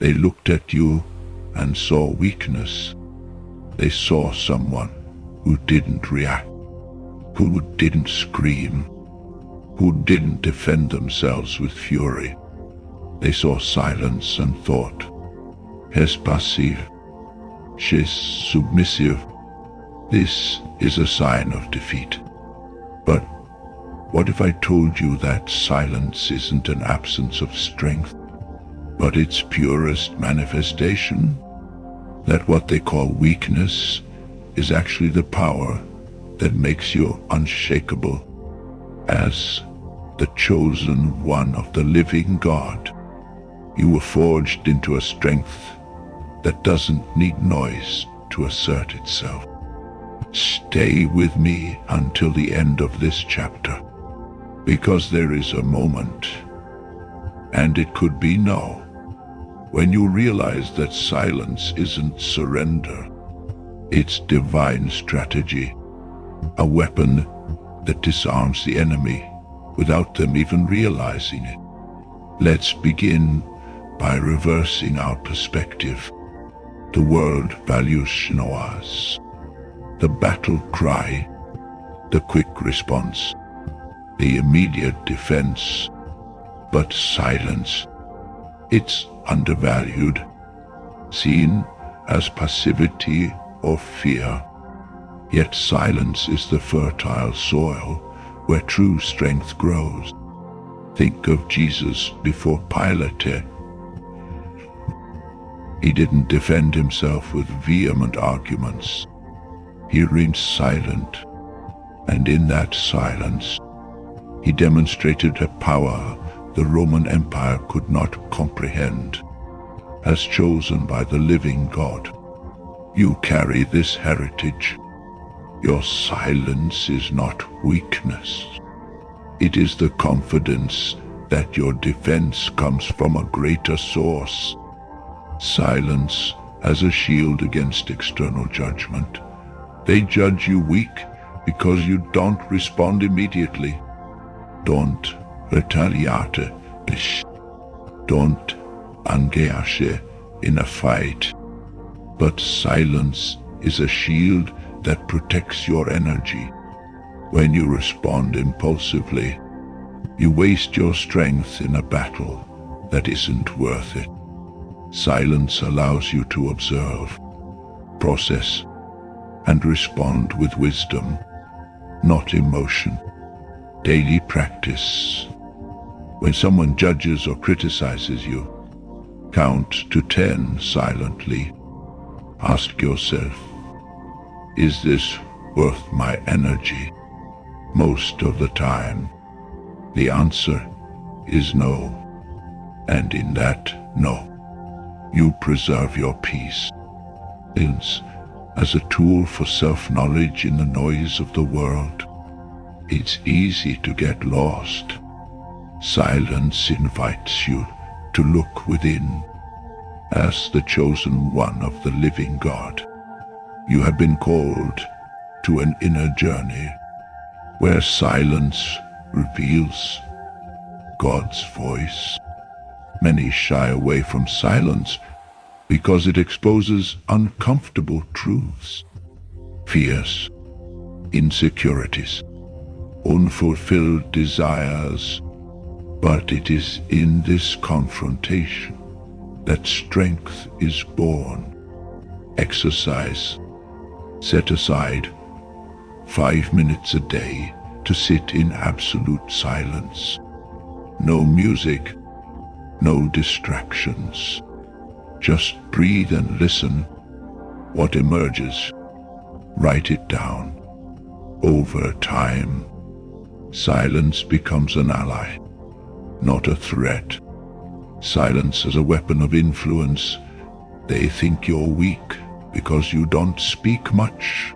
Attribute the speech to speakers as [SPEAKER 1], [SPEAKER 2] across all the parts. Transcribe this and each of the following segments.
[SPEAKER 1] They looked at you and saw weakness. They saw someone who didn't react, who didn't scream, who didn't defend themselves with fury. They saw silence and thought, "Es passive, she's submissive. This is a sign of defeat." But what if I told you that silence isn't an absence of strength, but its purest manifestation? That what they call weakness is actually the power that makes you unshakable as the chosen one of the living God. You were forged into a strength that doesn't need noise to assert itself. Stay with me until the end of this chapter, because there is a moment, and it could be now, when you realize that silence isn't surrender, it's divine strategy, a weapon that disarms the enemy without them even realizing it. Let's begin by reversing our perspective. The world values schnoaz, the battle cry, the quick response, the immediate defense. But silence, it's undervalued, seen as passivity or fear. Yet silence is the fertile soil where true strength grows. Think of Jesus before Pilate. He didn't defend himself with vehement arguments. He remained silent, and in that silence, he demonstrated a power the Roman Empire could not comprehend. As chosen by the living God, you carry this heritage. Your silence is not weakness. It is the confidence that your defense comes from a greater source. Silence as a shield against external judgment. They judge you weak because you don't respond immediately. Don't retaliate. Don't engage in a fight. But silence is a shield that protects your energy. When you respond impulsively, you waste your strength in a battle that isn't worth it. Silence allows you to observe, process, and respond with wisdom, not emotion. Daily practice. When someone judges or criticizes you, count to 10 silently. Ask yourself, is this worth my energy? Most of the time, the answer is no. And in that no, you preserve your peace. As a tool for self-knowledge in the noise of the world, it's easy to get lost. Silence invites you to look within. As the chosen one of the living God, you have been called to an inner journey where silence reveals God's voice. Many shy away from silence because it exposes uncomfortable truths, fears, insecurities, unfulfilled desires. But it is in this confrontation that strength is born. Exercise. Set aside 5 minutes a day to sit in absolute silence. No music, no distractions. Just breathe and listen. What emerges, write it down. Over time, silence becomes an ally, not a threat. Silence as a weapon of influence. They think you're weak because you don't speak much.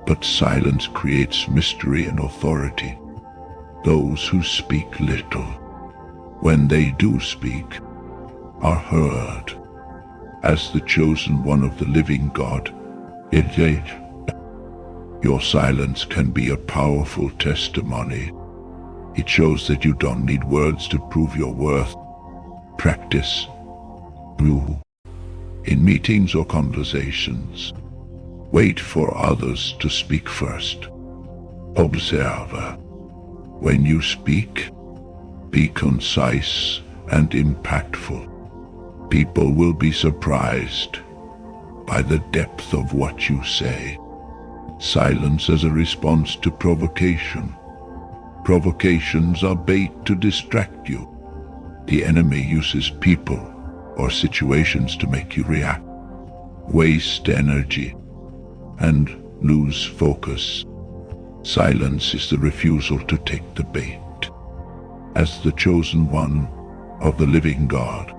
[SPEAKER 1] But silence creates mystery and authority. Those who speak little, when they do speak, are heard. As the chosen one of the living God, your silence can be a powerful testimony. It shows that you don't need words to prove your worth. Practice. You, in meetings or conversations, wait for others to speak first. Observe. When you speak, be concise and impactful. People will be surprised by the depth of what you say. Silence as a response to provocation. Provocations are bait to distract you. The enemy uses people or situations to make you react, waste energy, and lose focus. Silence is the refusal to take the bait. As the chosen one of the living God,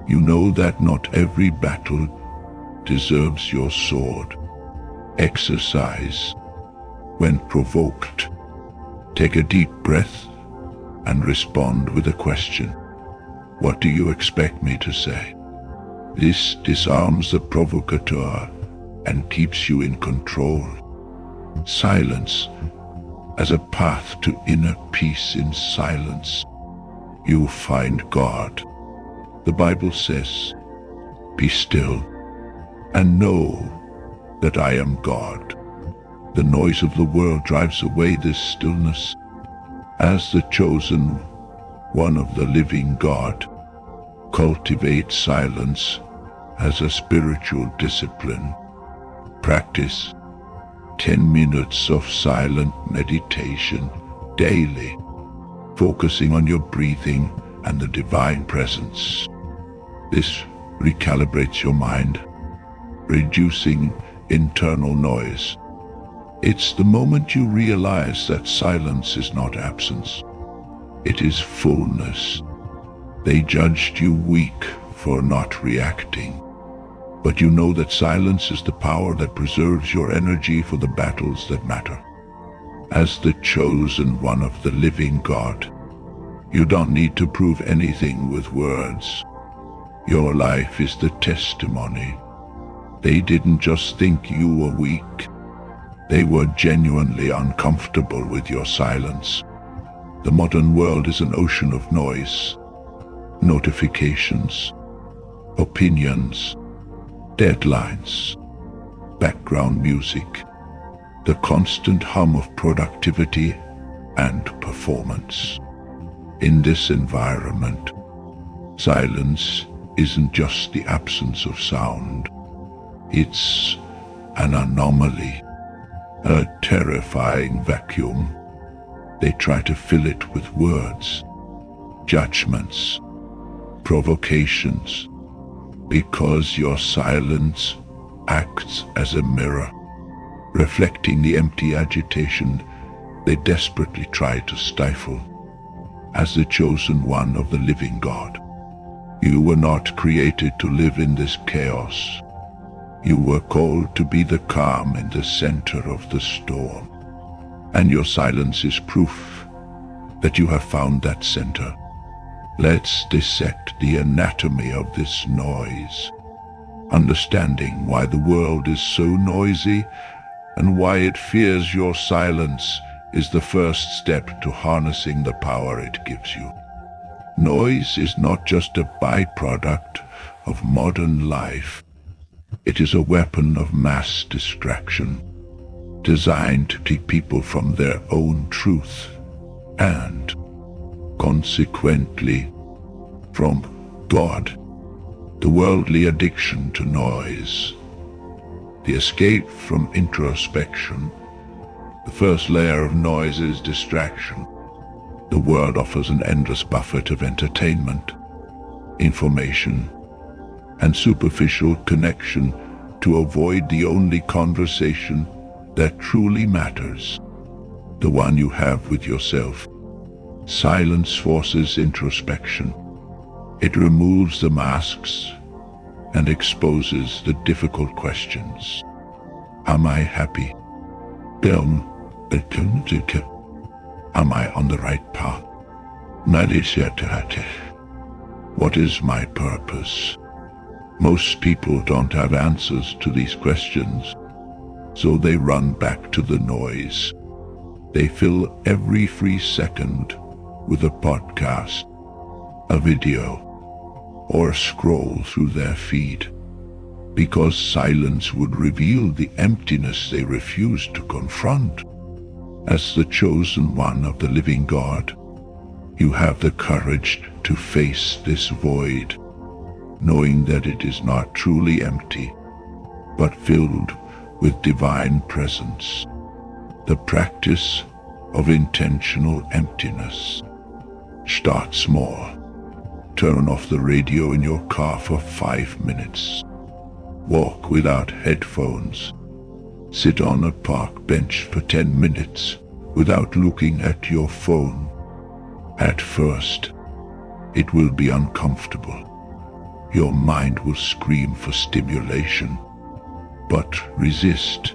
[SPEAKER 1] you know that not every battle deserves your sword. Exercise when provoked. Take a deep breath and respond with a question. What do you expect me to say? This disarms the provocateur and keeps you in control. Silence as a path to inner peace. In silence, you find God. The Bible says, "Be still and know that I am God." The noise of the world drives away this stillness. As the chosen one of the living God, cultivate silence as a spiritual discipline. Practice 10 minutes of silent meditation daily, focusing on your breathing and the divine presence. This recalibrates your mind, reducing internal noise. It's the moment you realize that silence is not absence. It is fullness. They judged you weak for not reacting, but you know that silence is the power that preserves your energy for the battles that matter. As the chosen one of the living God, you don't need to prove anything with words. Your life is the testimony. They didn't just think you were weak. They were genuinely uncomfortable with your silence. The modern world is an ocean of noise, notifications, opinions, deadlines, background music, the constant hum of productivity and performance. In this environment, silence isn't just the absence of sound. It's an anomaly, a terrifying vacuum. They try to fill it with words, judgments, provocations, because your silence acts as a mirror, reflecting the empty agitation they desperately try to stifle. As the chosen one of the living God, you were not created to live in this chaos. You were called to be the calm in the center of the storm. And your silence is proof that you have found that center. Let's dissect the anatomy of this noise, understanding why the world is so noisy and why it fears your silence is the first step to harnessing the power it gives you. Noise is not just a byproduct of modern life. It is a weapon of mass distraction, designed to take people from their own truth and, consequently, from God. The worldly addiction to noise, the escape from introspection. The first layer of noise is distraction. The world offers an endless buffet of entertainment, information, and superficial connection to avoid the only conversation that truly matters, the one you have with yourself. Silence forces introspection. It removes the masks and exposes the difficult questions. Am I happy? Am I on the right path? What is my purpose? Most people don't have answers to these questions, so they run back to the noise. They fill every free second with a podcast, a video, or scroll through their feed, because silence would reveal the emptiness they refuse to confront. As the chosen one of the living God, you have the courage to face this void, knowing that it is not truly empty, but filled with divine presence. The practice of intentional emptiness. Start small. Turn off the radio in your car for 5 minutes. Walk without headphones. Sit on a park bench for 10 minutes without looking at your phone. At first, it will be uncomfortable. Your mind will scream for stimulation, but resist.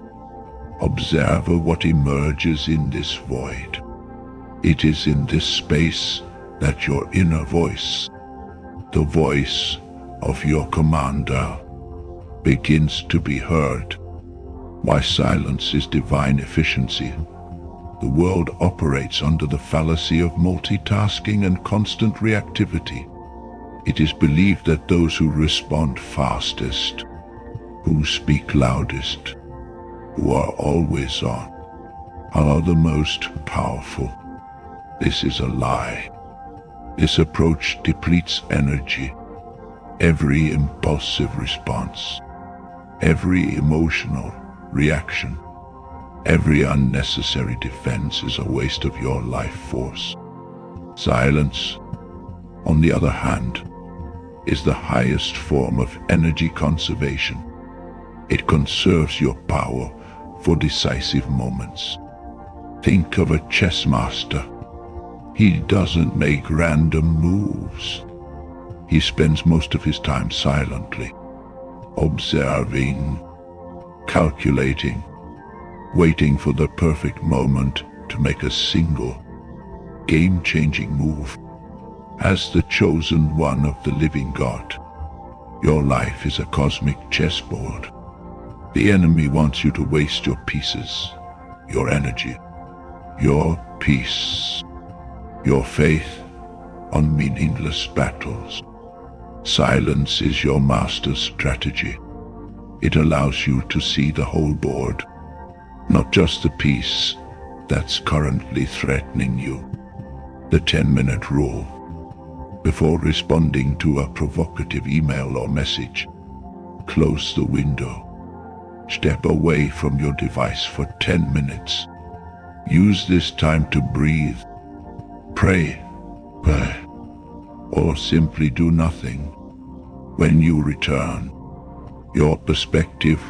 [SPEAKER 1] Observe what emerges in this void. It is in this space that your inner voice, the voice of your commander, begins to be heard. Why silence is divine efficiency. The world operates under the fallacy of multitasking and constant reactivity. It is believed that those who respond fastest, who speak loudest, who are always on, are the most powerful. This is a lie. This approach depletes energy. Every impulsive response, every emotional reaction, every unnecessary defense is a waste of your life force. Silence, on the other hand, is the highest form of energy conservation. It conserves your power for decisive moments. Think of a chess master. He doesn't make random moves. He spends most of his time silently, observing, calculating, waiting for the perfect moment to make a single, game-changing move. As the chosen one of the living God, your life is a cosmic chessboard. The enemy wants you to waste your pieces, your energy, your peace, your faith on meaningless battles. Silence is your master's strategy. It allows you to see the whole board, not just the piece that's currently threatening you. The 10-minute rule. Before responding to a provocative email or message, close the window. Step away from your device for 10 minutes. Use this time to breathe, pray, or simply do nothing. When you return, your perspective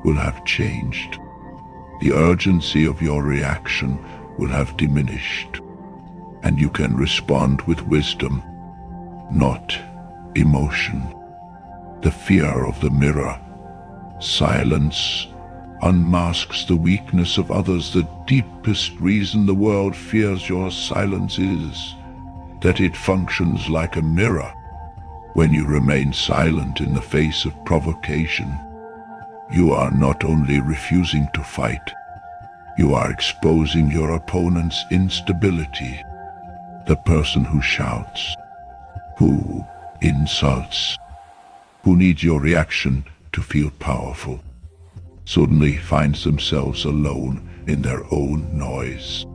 [SPEAKER 1] will have changed. The urgency of your reaction will have diminished, and you can respond with wisdom, not emotion. The fear of the mirror. Silence unmasks the weakness of others. The deepest reason the world fears your silence is that it functions like a mirror. When you remain silent in the face of provocation, you are not only refusing to fight, you are exposing your opponent's instability. The person who shouts, who insults, who needs your reaction to feel powerful, suddenly finds themselves alone in their own noise.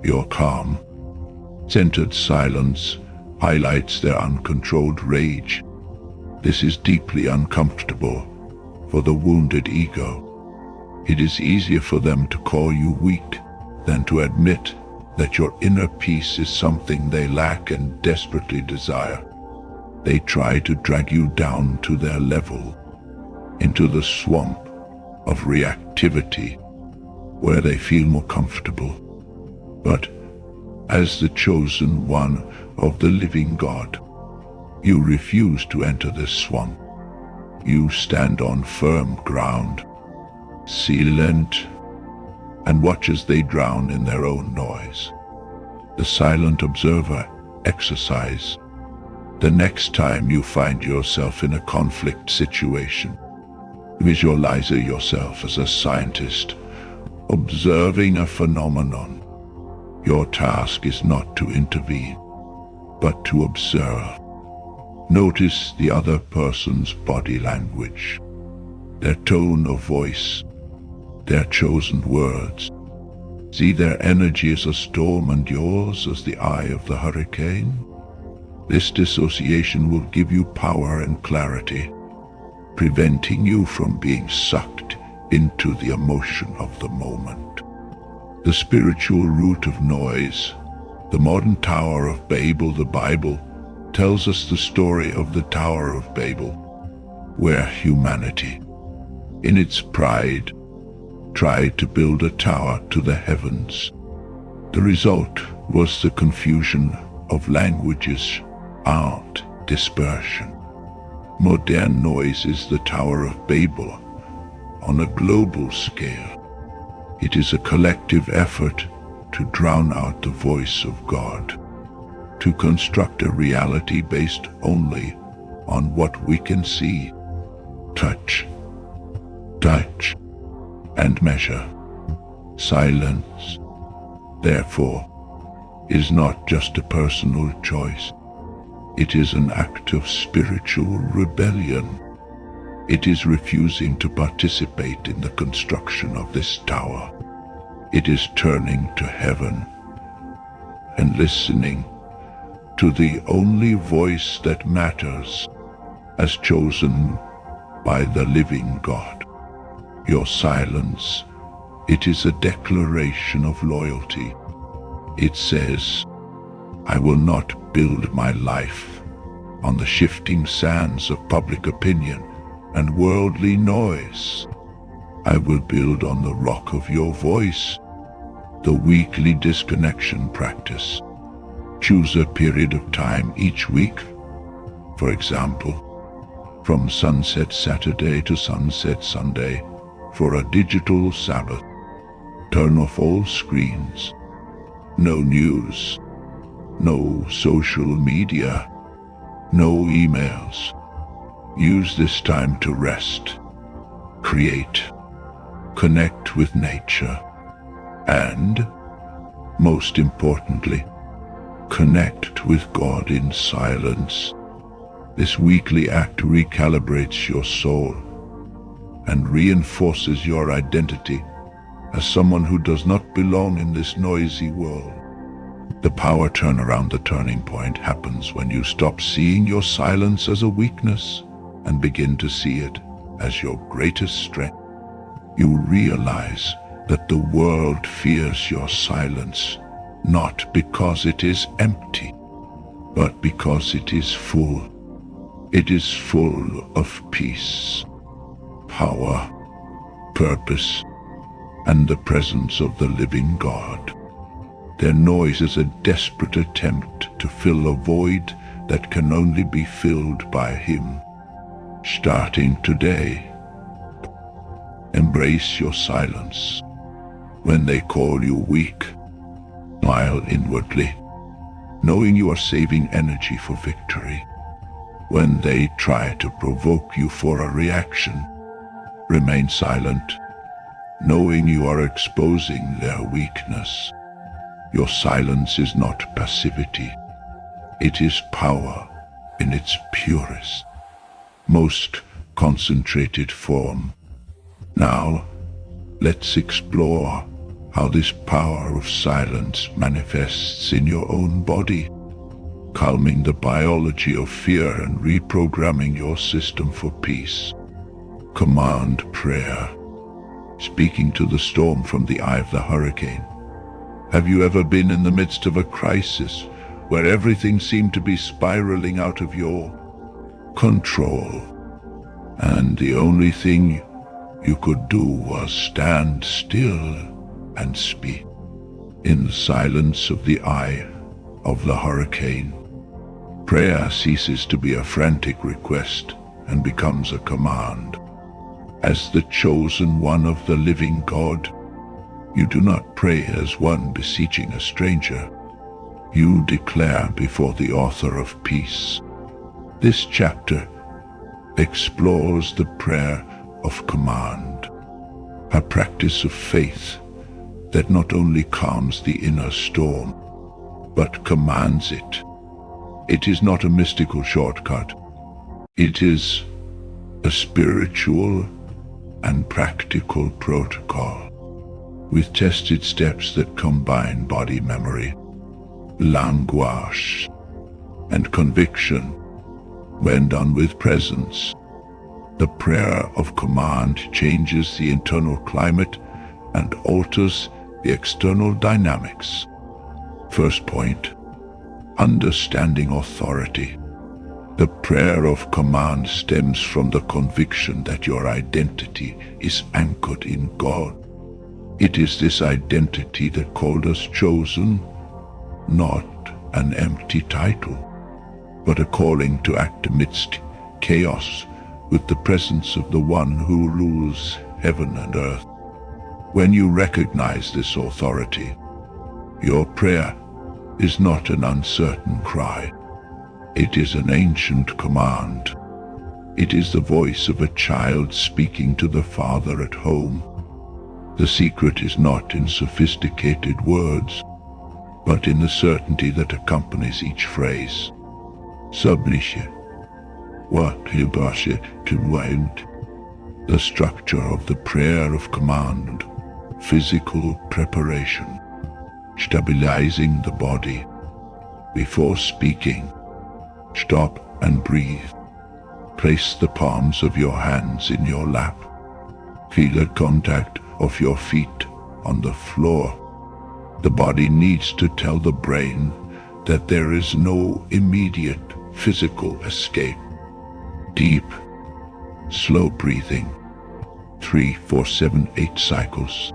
[SPEAKER 1] Your calm, centered silence highlights their uncontrolled rage. This is deeply uncomfortable for the wounded ego. It is easier for them to call you weak than to admit that your inner peace is something they lack and desperately desire. They try to drag you down to their level, into the swamp of reactivity, where they feel more comfortable. But as the chosen one of the living God, you refuse to enter this swamp. You stand on firm ground, silent, and watch as they drown in their own noise. The silent observer exercise. The next time you find yourself in a conflict situation, visualize yourself as a scientist observing a phenomenon. Your task is not to intervene, but to observe. Notice the other person's body language, their tone of voice, their chosen words. See their energy as a storm and yours as the eye of the hurricane. This dissociation will give you power and clarity, preventing you from being sucked into the emotion of the moment. The spiritual root of noise, the modern Tower of Babel. The Bible tells us the story of the Tower of Babel, where humanity, in its pride, tried to build a tower to the heavens. The result was the confusion of languages and dispersion. Modern noise is the Tower of Babel on a global scale. It is a collective effort to drown out the voice of God, to construct a reality based only on what we can see, touch, and measure. Silence, therefore, is not just a personal choice. It is an act of spiritual rebellion. It is refusing to participate in the construction of this tower. It is turning to heaven and listening to the only voice that matters, as chosen by the living God. Your silence, it is a declaration of loyalty. It says, I will not build my life on the shifting sands of public opinion and worldly noise. I will build on the rock of your voice. The weekly disconnection practice. Choose a period of time each week, for example, from sunset Saturday to sunset Sunday, for a digital Sabbath. Turn off all screens. No news. No social media. No emails. Use this time to rest, create, connect with nature, and, most importantly, connect with God in silence. This weekly act recalibrates your soul and reinforces your identity as someone who does not belong in this noisy world. The power turnaround, the turning point, happens when you stop seeing your silence as a weakness and begin to see it as your greatest strength. You realize that the world fears your silence, not because it is empty, but because it is full. It is full of peace, power, purpose, and the presence of the living God. Their noise is a desperate attempt to fill a void that can only be filled by Him. Starting today, embrace your silence. When they call you weak, smile inwardly, knowing you are saving energy for victory. When they try to provoke you for a reaction, remain silent, knowing you are exposing their weakness. Your silence is not passivity. It is power in its purest, most concentrated form. Now, let's explore how this power of silence manifests in your own body, calming the biology of fear and reprogramming your system for peace. Command prayer, speaking to the storm from the eye of the hurricane. Have you ever been in the midst of a crisis where everything seemed to be spiraling out of your control, and the only thing you could do was stand still and speak? In the silence of the eye of the hurricane, prayer ceases to be a frantic request and becomes a command. As the chosen one of the living God, you do not pray as one beseeching a stranger. You declare before the author of peace. This chapter explores the prayer of command, a practice of faith that not only calms the inner storm, but commands it It is not a mystical shortcut. It is a spiritual and practical protocol with tested steps that combine body memory, language, and conviction. When done with presence, the prayer of command changes the internal climate and alters the external dynamics. First point, understanding authority. The prayer of command stems from the conviction that your identity is anchored in God. It is this identity that called us chosen, not an empty title, but a calling to act amidst chaos with the presence of the one who rules heaven and earth. When you recognize this authority, your prayer is not an uncertain cry. It is an ancient command. It is the voice of a child speaking to the father at home. The secret is not in sophisticated words, but in the certainty that accompanies each phrase. Subliche, what to wind. The structure of the prayer of command, physical preparation, stabilizing the body. Before speaking, stop and breathe. Place the palms of your hands in your lap. Feel the contact of your feet on the floor. The body needs to tell the brain that there is no immediate physical escape. Deep, slow breathing, 3, 4, 7, 8 cycles,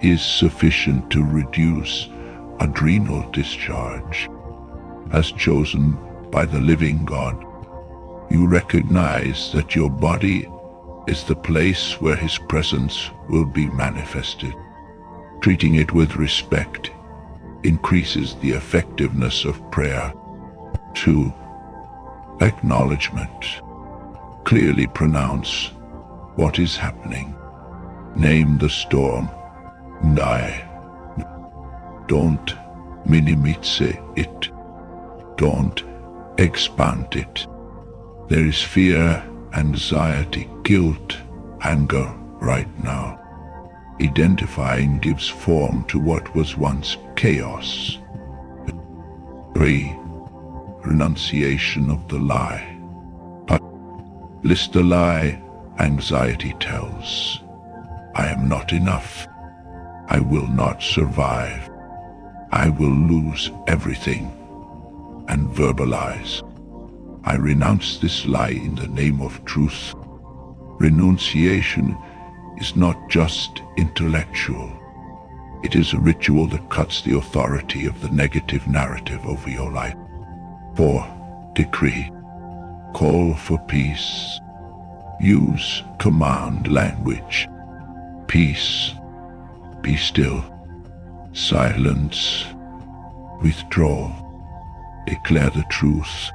[SPEAKER 1] is sufficient to reduce adrenal discharge. As chosen by the living God, you recognize that your body is the place where His presence will be manifested. Treating it with respect increases the effectiveness of prayer. 2. Acknowledgement. Clearly pronounce what is happening. Name the storm. Don't minimize it. Don't expand it. There is fear, anxiety, guilt, anger right now. Identifying gives form to what was once chaos. 3. Renunciation of the lie. List the lie anxiety tells. I am not enough. I will not survive. I will lose everything. And verbalize. I renounce this lie in the name of truth. Renunciation is not just intellectual. It is a ritual that cuts the authority of the negative narrative over your life. 4. Decree. Call for peace. Use command language. Peace. Be still. Silence. Withdraw. Declare the truth.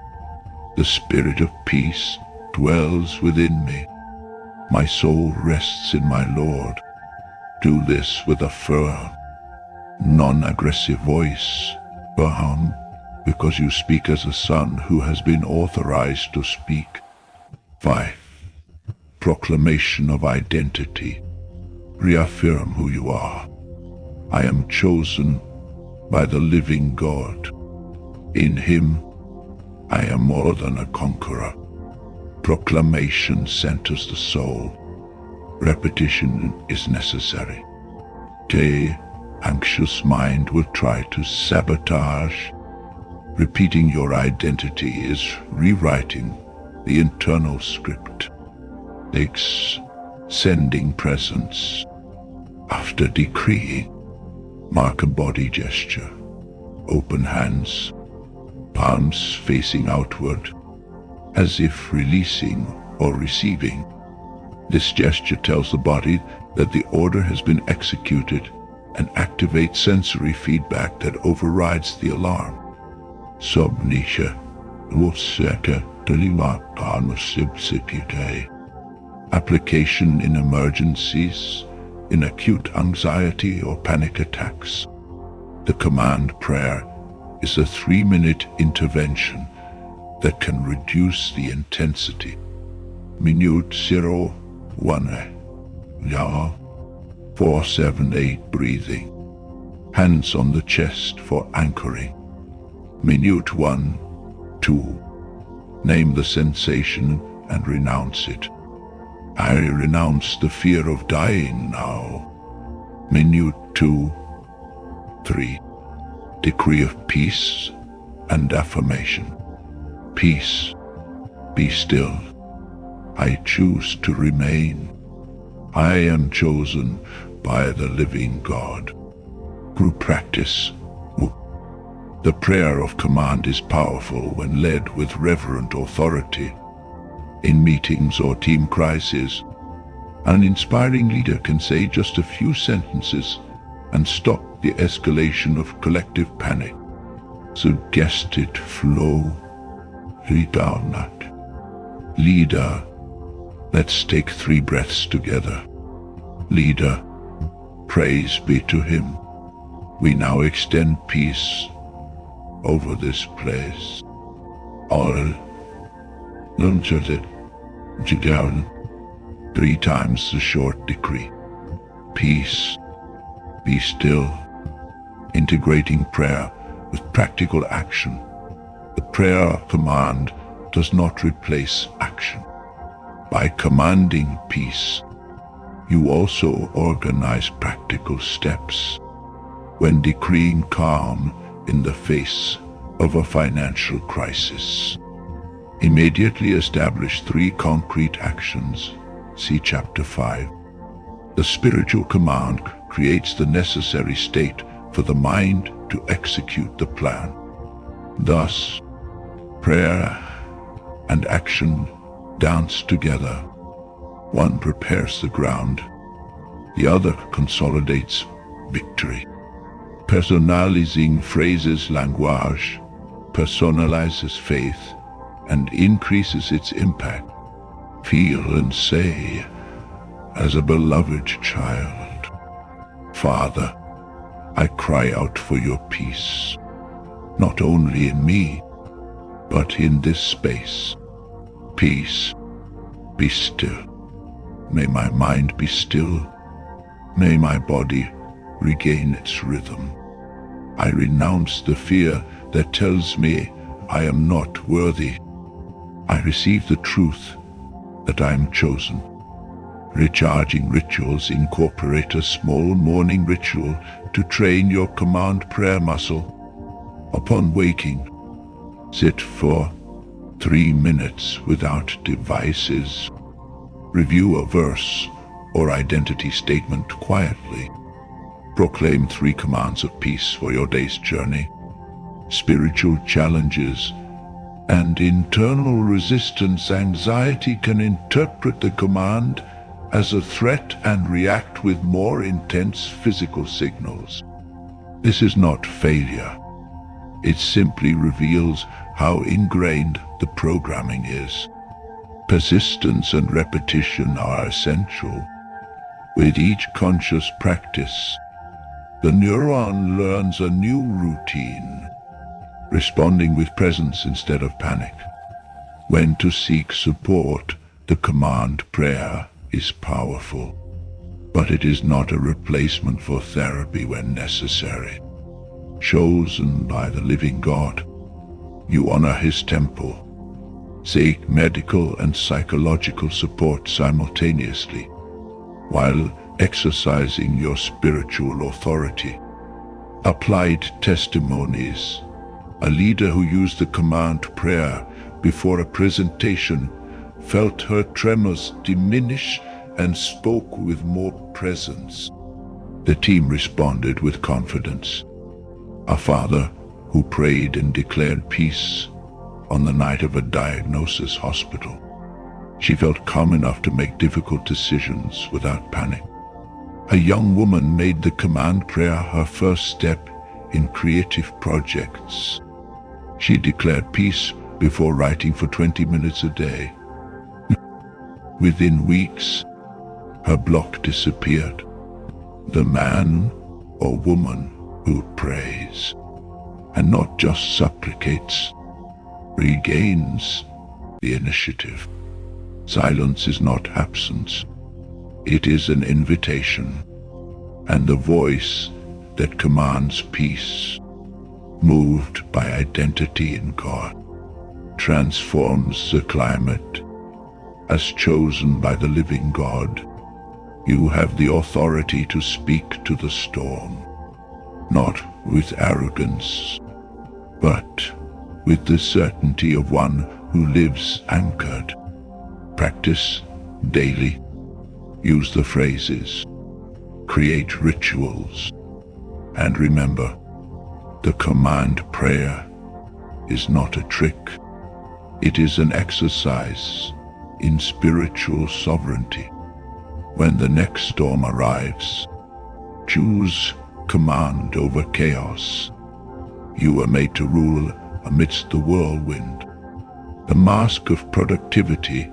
[SPEAKER 1] The spirit of peace dwells within me. My soul rests in my Lord. Do this with a firm, non-aggressive voice, Baham, because you speak as a son who has been authorized to speak. 5. Proclamation of identity. Reaffirm who you are. I am chosen by the living God. In Him, I am more than a conqueror. Proclamation centers the soul. Repetition is necessary. The anxious mind will try to sabotage. Repeating your identity is rewriting the internal script. 6. Sending presence. After decreeing, mark a body gesture. Open hands, palms facing outward, as if releasing or receiving. This gesture tells the body that the order has been executed and activates sensory feedback that overrides the alarm. Subnisha, Woseka, Application in emergencies, in acute anxiety or panic attacks. The command prayer is a 3-minute intervention that can reduce the intensity. Minute 01, ya 478 breathing. Hands on the chest for anchoring. Minute 1, 2. Name the sensation and renounce it. I renounce the fear of dying now. Minute 2, 3. Decree of peace and affirmation. Peace, be still. I choose to remain. I am chosen by the living God. Through practice, the prayer of command is powerful when led with reverent authority. In meetings or team crises, an inspiring leader can say just a few sentences and stop the escalation of collective panic. Suggested flow. Leader, let's take 3 breaths together. Leader, praise be to him. We now extend peace over this place. All 3 times the short decree. Peace, be still. Integrating prayer with practical action. The prayer command does not replace action. By commanding peace, you also organize practical steps. When decreeing calm in the face of a financial crisis, immediately establish 3 concrete actions. See Chapter 5. The spiritual command creates the necessary state for the mind to execute the plan. Thus, prayer and action dance together. One prepares the ground, the other consolidates victory. Personalizing phrases language personalizes faith and increases its impact. Feel and say, as a beloved child, Father, I cry out for your peace, not only in me, but in this space. Peace, be still. May my mind be still. May my body regain its rhythm. I renounce the fear that tells me I am not worthy. I receive the truth that I am chosen. Recharging rituals incorporate a small morning ritual to train your command prayer muscle. Upon waking, sit for 3 minutes without devices. Review a verse or identity statement quietly. Proclaim 3 commands of peace for your day's journey. Spiritual challenges and internal resistance. Anxiety can interpret the command as a threat and react with more intense physical signals. This is not failure. It simply reveals how ingrained the programming is. Persistence and repetition are essential. With each conscious practice, the neuron learns a new routine, responding with presence instead of panic. When to seek support, the command prayer is powerful, but it is not a replacement for therapy when necessary. Chosen by the living God, you honor his temple. Seek medical and psychological support simultaneously, while exercising your spiritual authority. Applied testimonies. A leader who used the command prayer before a presentation felt her tremors diminish and spoke with more presence. The team responded with confidence. A father who prayed and declared peace on the night of a diagnosis hospital. She felt calm enough to make difficult decisions without panic. A young woman made the command prayer her first step in creative projects. She declared peace before writing for 20 minutes a day. Within weeks, her block disappeared. The man or woman who prays, and not just supplicates, regains the initiative. Silence is not absence. It is an invitation, and the voice that commands peace, moved by identity in God, transforms the climate. As chosen by the living God, you have the authority to speak to the storm, not with arrogance, but with the certainty of one who lives anchored. Practice daily. Use the phrases. Create rituals. And remember, the command prayer is not a trick. It is an exercise in spiritual sovereignty. When the next storm arrives, choose command over chaos. You were made to rule amidst the whirlwind. The mask of productivity,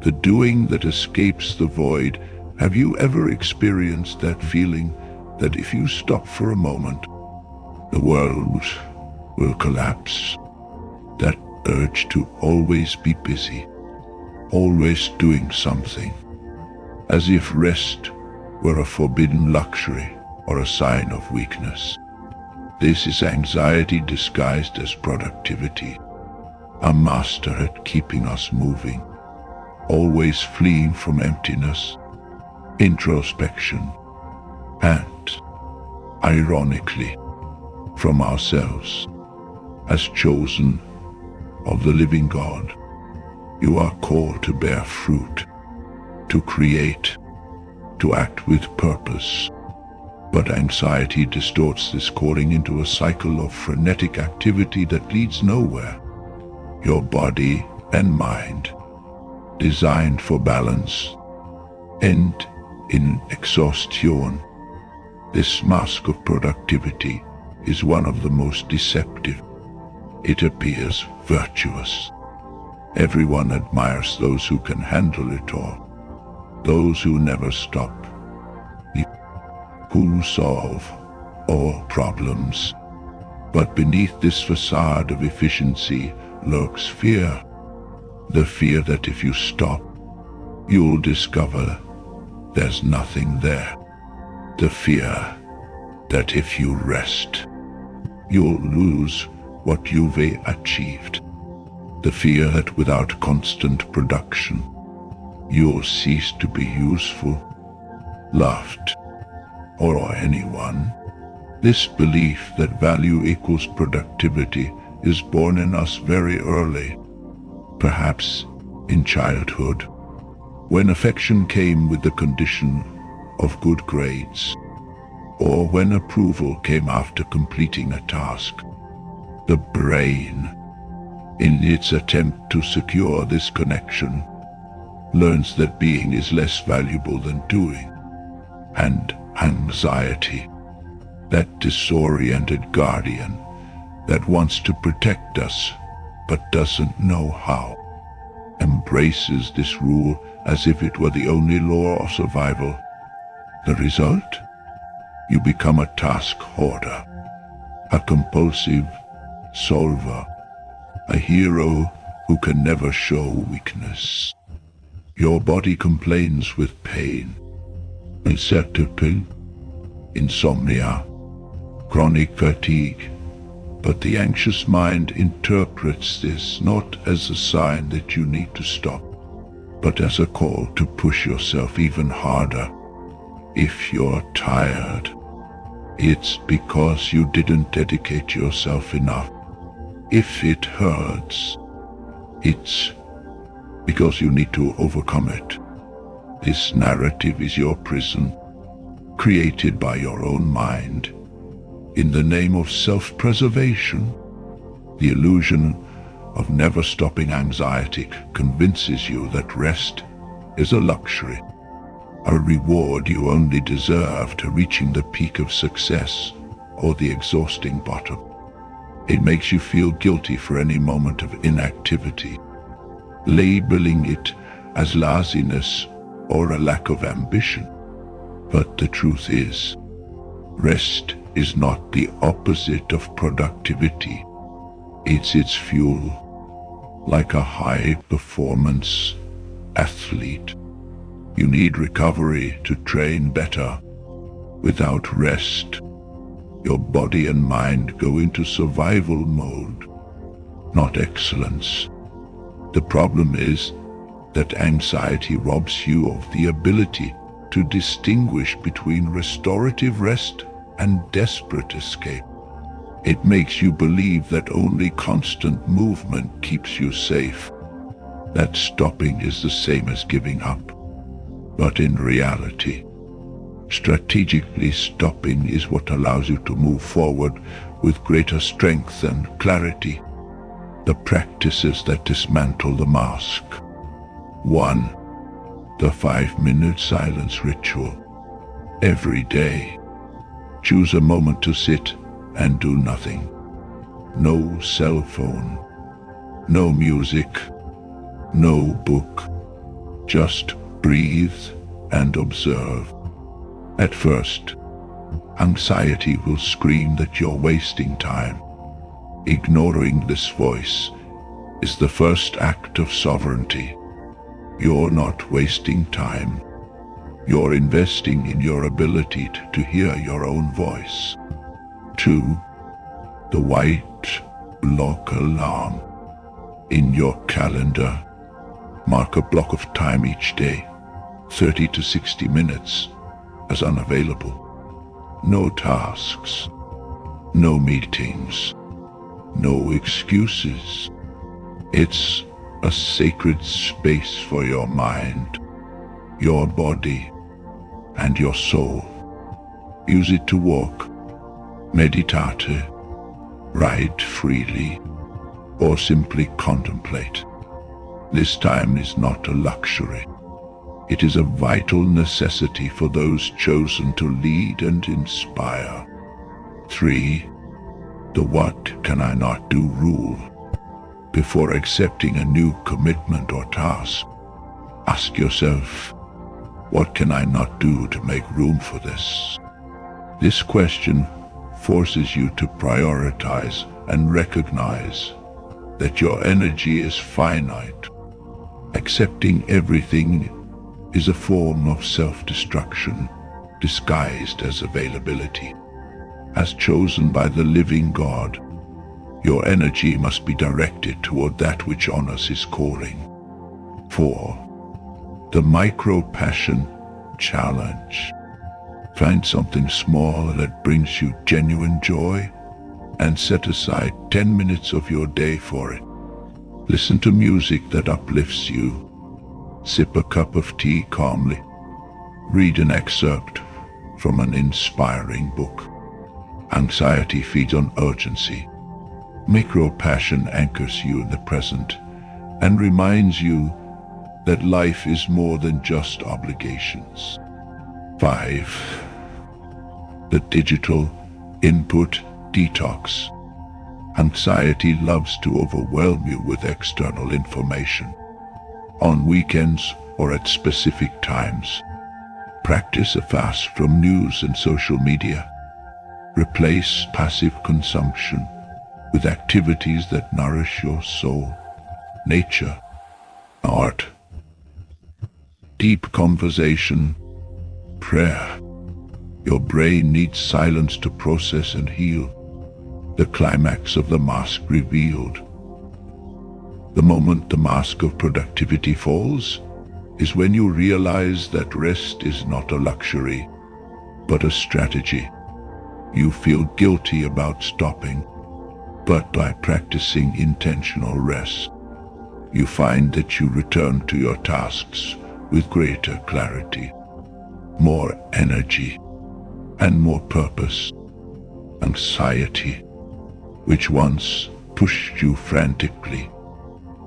[SPEAKER 1] the doing that escapes the void. Have you ever experienced that feeling that if you stop for a moment, the world will collapse? That urge to always be busy, always doing something, as if rest were a forbidden luxury or a sign of weakness. This is anxiety disguised as productivity, a master at keeping us moving, always fleeing from emptiness, introspection, and, ironically, from ourselves. As chosen of the living God, you are called to bear fruit, to create, to act with purpose. But anxiety distorts this calling into a cycle of frenetic activity that leads nowhere. Your body and mind, designed for balance, end in exhaustion. This mask of productivity is one of the most deceptive. It appears virtuous. Everyone admires those who can handle it all, those who never stop, who solve all problems. But beneath this facade of efficiency lurks fear. The fear that if you stop, you'll discover there's nothing there. The fear that if you rest, you'll lose what you've achieved. The fear that without constant production, you'll cease to be useful, loved, or anyone. This belief that value equals productivity is born in us very early, perhaps in childhood, when affection came with the condition of good grades, or when approval came after completing a task. The brain, in its attempt to secure this connection, learns that being is less valuable than doing, and anxiety, that disoriented guardian that wants to protect us but doesn't know how, embraces this rule as if it were the only law of survival. The result? You become a task hoarder, a compulsive solver, a hero who can never show weakness. Your body complains with pain, uncertainty, insomnia, chronic fatigue, but the anxious mind interprets this not as a sign that you need to stop, but as a call to push yourself even harder. If you're tired, it's because you didn't dedicate yourself enough. If it hurts, it's because you need to overcome it. This narrative is your prison, created by your own mind. In the name of self-preservation, the illusion of never-stopping anxiety convinces you that rest is a luxury, a reward you only deserve to reaching the peak of success or the exhausting bottom. It makes you feel guilty for any moment of inactivity, labeling it as laziness or a lack of ambition. But the truth is, rest is not the opposite of productivity. It's its fuel. Like a high-performance athlete, you need recovery to train better. Without rest, your body and mind go into survival mode, not excellence. The problem is that anxiety robs you of the ability to distinguish between restorative rest and desperate escape. It makes you believe that only constant movement keeps you safe, that stopping is the same as giving up. But in reality, strategically stopping is what allows you to move forward with greater strength and clarity. The practices that dismantle the mask. 1. The 5-minute silence ritual. Every day, choose a moment to sit and do nothing. No cell phone, no music, no book. Just breathe and observe. At first, anxiety will scream that you're wasting time. Ignoring this voice is the first act of sovereignty. You're not wasting time. You're investing in your ability to hear your own voice. 2. The white block alarm. In your calendar, mark a block of time each day, 30 to 60 minutes, as unavailable. No tasks, no meetings, no excuses. It's a sacred space for your mind, your body, and your soul. Use it to walk, meditate, write freely, or simply contemplate. This time is not a luxury. It is a vital necessity for those chosen to lead and inspire. 3. The what can I not do rule. Before accepting a new commitment or task, ask yourself, what can I not do to make room for this? This question forces you to prioritize and recognize that your energy is finite. Accepting everything is a form of self-destruction disguised as availability. As chosen by the living God, your energy must be directed toward that which honors his calling. 4. The micro-passion challenge. Find something small that brings you genuine joy and set aside 10 minutes of your day for it. Listen to music that uplifts you. Sip a cup of tea calmly. Read an excerpt from an inspiring book. Anxiety feeds on urgency. Micro-passion anchors you in the present and reminds you that life is more than just obligations. 5. The digital input detox. Anxiety loves to overwhelm you with external information. On weekends or at specific times, practice a fast from news and social media. Replace passive consumption with activities that nourish your soul. Nature, art, deep conversation, prayer. Your brain needs silence to process and heal. The climax of the mask revealed. The moment the mask of productivity falls is when you realize that rest is not a luxury, but a strategy. You feel guilty about stopping, but by practicing intentional rest, you find that you return to your tasks with greater clarity, more energy, and more purpose. Anxiety, which once pushed you frantically,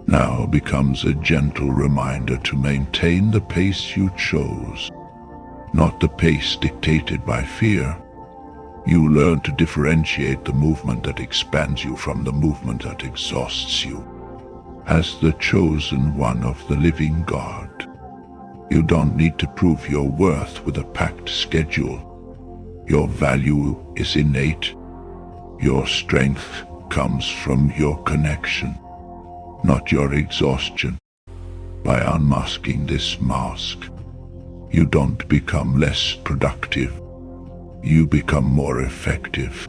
[SPEAKER 1] now becomes a gentle reminder to maintain the pace you chose, not the pace dictated by fear. You learn to differentiate the movement that expands you from the movement that exhausts you. As the chosen one of the living God, you don't need to prove your worth with a packed schedule. Your value is innate. Your strength comes from your connection, not your exhaustion. By unmasking this mask, you don't become less productive. You become more effective,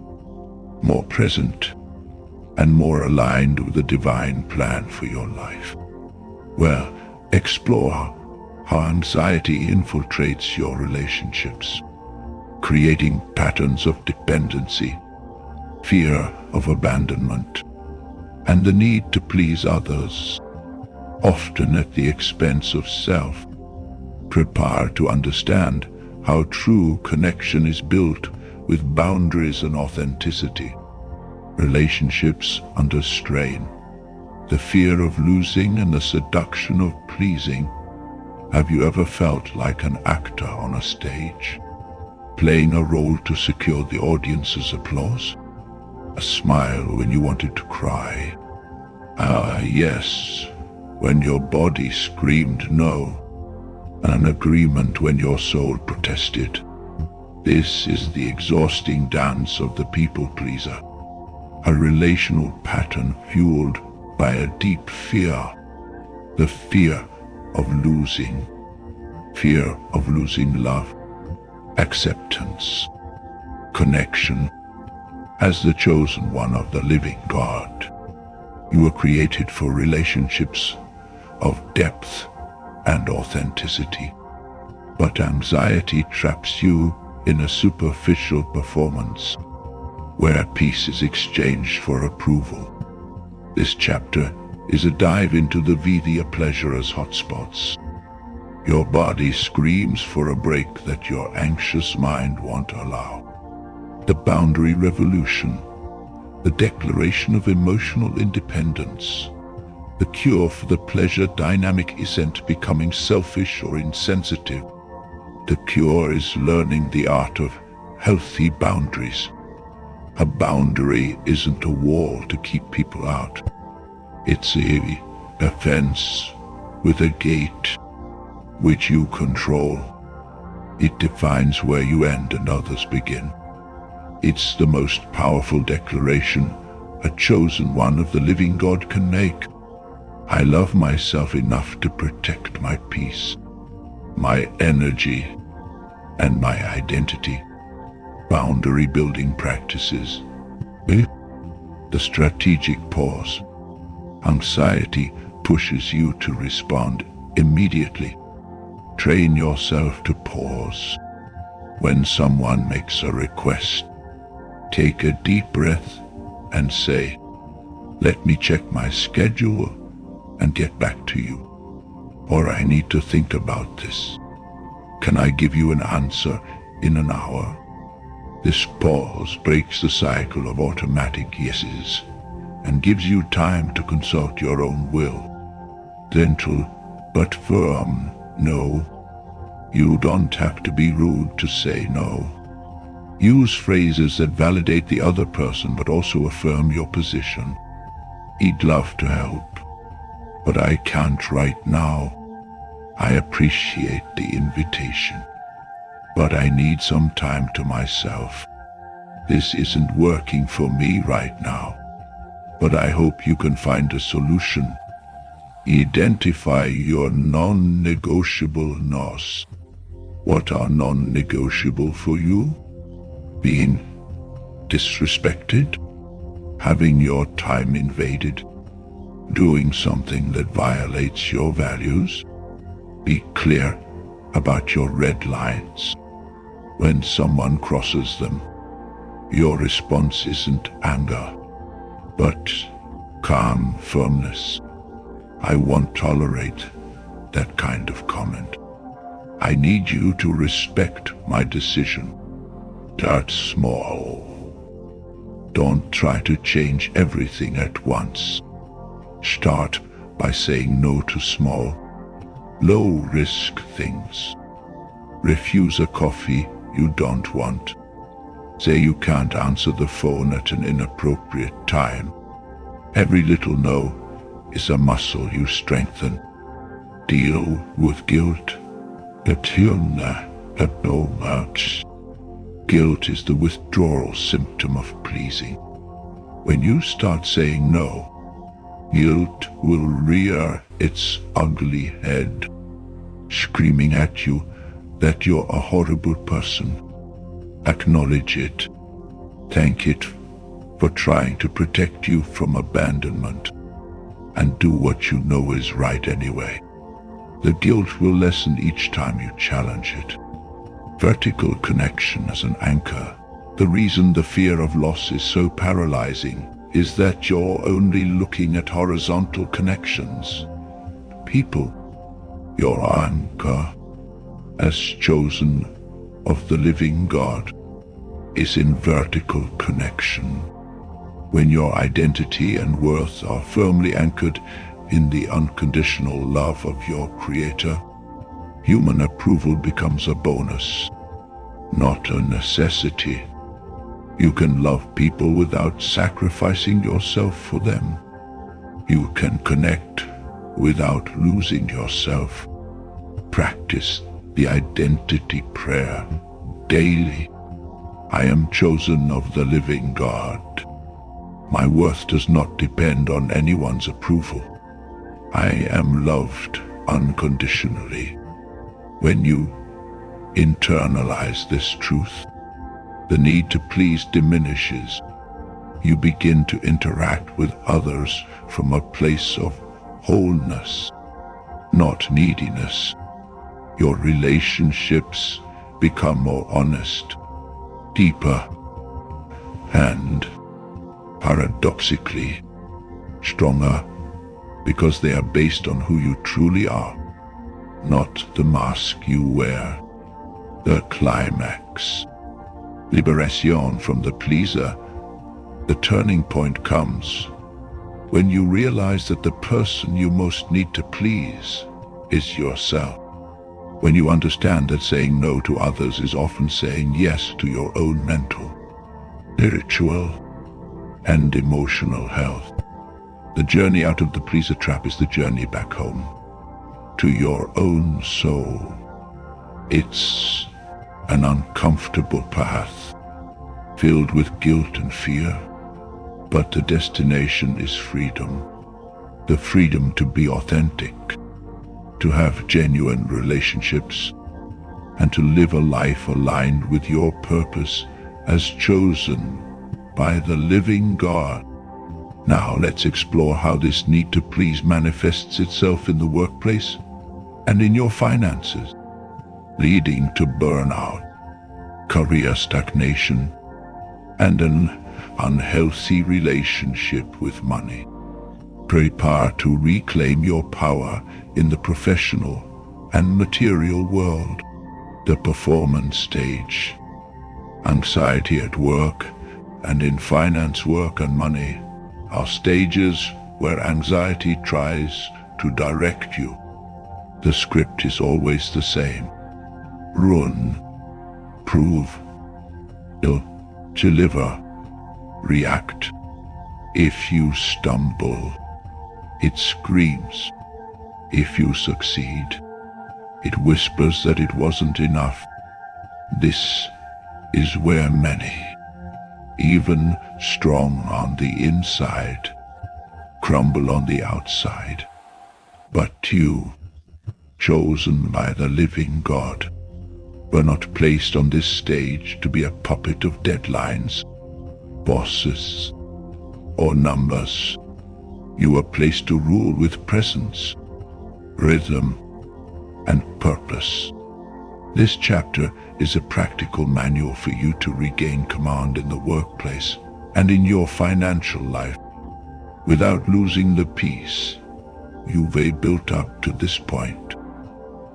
[SPEAKER 1] more present, and more aligned with the divine plan for your life. Well, explore how anxiety infiltrates your relationships, creating patterns of dependency, fear of abandonment, and the need to please others, often at the expense of self. Prepare to understand how true connection is built with boundaries and authenticity. Relationships under strain, the fear of losing and the seduction of pleasing. Have you ever felt like an actor on a stage, playing a role to secure the audience's applause? A smile when you wanted to cry. Yes, when your body screamed no, and an agreement when your soul protested. This is the exhausting dance of the people pleaser, a relational pattern fueled by a deep fear, the fear of losing love, acceptance, connection. As the chosen one of the living God, you were created for relationships of depth and authenticity. But anxiety traps you in a superficial performance, where peace is exchanged for approval. This chapter is a dive into the Vidya pleasurer's hotspots. Your body screams for a break that your anxious mind won't allow. The boundary revolution, the declaration of emotional independence. The cure for the pleasure dynamic isn't becoming selfish or insensitive. The cure is learning the art of healthy boundaries. A boundary isn't a wall to keep people out. It's a fence with a gate which you control. It defines where you end and others begin. It's the most powerful declaration a chosen one of the living God can make. I love myself enough to protect my peace, my energy, and my identity. Boundary building practices. The strategic pause. Anxiety pushes you to respond immediately. Train yourself to pause. When someone makes a request, take a deep breath and say, "Let me check my schedule and get back to you." Or, "I need to think about this. Can I give you an answer in an hour?" This pause breaks the cycle of automatic yeses and gives you time to consult your own will. Gentle but firm no. You don't have to be rude to say no. Use phrases that validate the other person but also affirm your position. "I'd love to help, but I can't right now. I appreciate the invitation, but I need some time to myself. This isn't working for me right now, but I hope you can find a solution." Identify your non-negotiable no's. What are non-negotiable for you? Being disrespected, having your time invaded, doing something that violates your values. Be clear about your red lines. When someone crosses them, your response isn't anger, but calm firmness. "I won't tolerate that kind of comment. I need you to respect my decision." Start small. Don't try to change everything at once. Start by saying no to small, low-risk things. Refuse a coffee you don't want. Say you can't answer the phone at an inappropriate time. Every little no is a muscle you strengthen. Deal with guilt. Guilt is the withdrawal symptom of pleasing. When you start saying no, Guilt will rear its ugly head, screaming at you that you're a horrible person. Acknowledge it. Thank it for trying to protect you from abandonment, and do what you know is right anyway. The guilt will lessen each time you challenge it. Vertical connection as an anchor. The reason the fear of loss is so paralyzing is that you're only looking at horizontal connections. People, your anchor, as chosen of the living God, is in vertical connection. When your identity and worth are firmly anchored in the unconditional love of your Creator, human approval becomes a bonus, not a necessity. You can love people without sacrificing yourself for them. You can connect without losing yourself. Practice the identity prayer daily. I am chosen of the living God. My worth does not depend on anyone's approval. I am loved unconditionally. When you internalize this truth, the need to please diminishes. You begin to interact with others from a place of wholeness, not neediness. Your relationships become more honest, deeper, and paradoxically stronger, because they are based on who you truly are, not the mask you wear. The climax. Liberation from the pleaser. The turning point comes when you realize that the person you most need to please is yourself. When you understand that saying no to others is often saying yes to your own mental, spiritual, and emotional health. The journey out of the pleaser trap is the journey back home, to your own soul. It's an uncomfortable path, filled with guilt and fear, but the destination is freedom. The freedom to be authentic, to have genuine relationships, and to live a life aligned with your purpose as chosen by the living God. Now let's explore how this need to please manifests itself in the workplace and in your finances, leading to burnout, career stagnation, and an unhealthy relationship with money. Prepare to reclaim your power in the professional and material world. The performance stage. Anxiety at work and in finance, work and money are stages where anxiety tries to direct you. The script is always the same. Run, prove, deliver, react. If you stumble, it screams. If you succeed, it whispers that it wasn't enough. This is where many, even strong on the inside, crumble on the outside. But you, chosen by the living God, were not placed on this stage to be a puppet of deadlines, bosses, or numbers. You were placed to rule with presence, rhythm, and purpose. This chapter is a practical manual for you to regain command in the workplace and in your financial life without losing the peace you've built up to this point.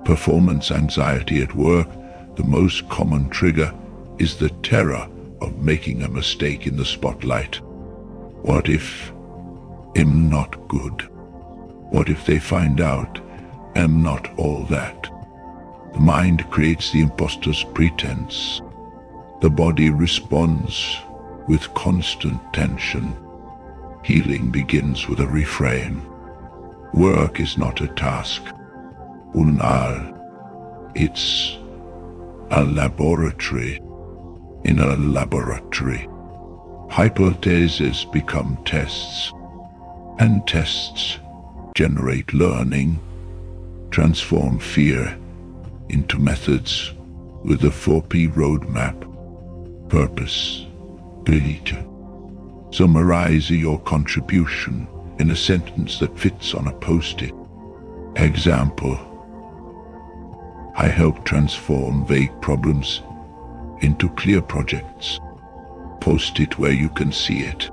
[SPEAKER 1] Performance anxiety at work. The most common trigger is the terror of making a mistake in the spotlight. What if I'm not good? What if they find out I'm not all that? The mind creates the imposter's pretense. The body responds with constant tension. Healing begins with a reframe. Work is not a task. It's a laboratory. In a laboratory, hypotheses become tests. and tests generate learning, transform fear into methods with a 4P roadmap. Purpose. Delete. Summarize your contribution in a sentence that fits on a post-it. Example. I help transform vague problems into clear projects. Post it where you can see it.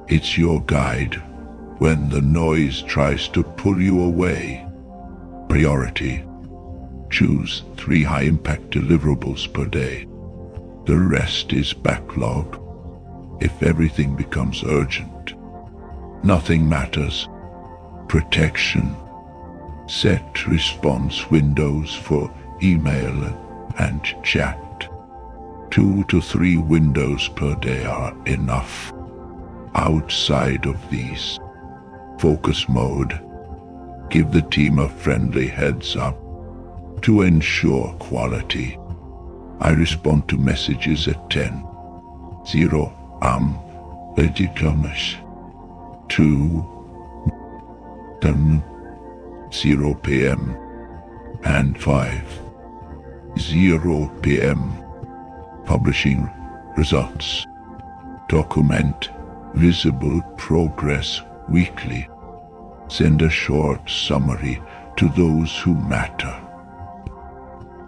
[SPEAKER 1] It's your guide when the noise tries to pull you away. Priority. Choose 3 high-impact deliverables per day. The rest is backlog. If everything becomes urgent, nothing matters. Protection. Set response windows for email and chat. 2 to 3 windows per day are enough. Outside of these, focus mode. Give the team a friendly heads up to ensure quality. I respond to messages at 10:0 legitimus 2:0 p.m. and 5:0 p.m. Publishing results. Document visible progress weekly. Send a short summary to those who matter.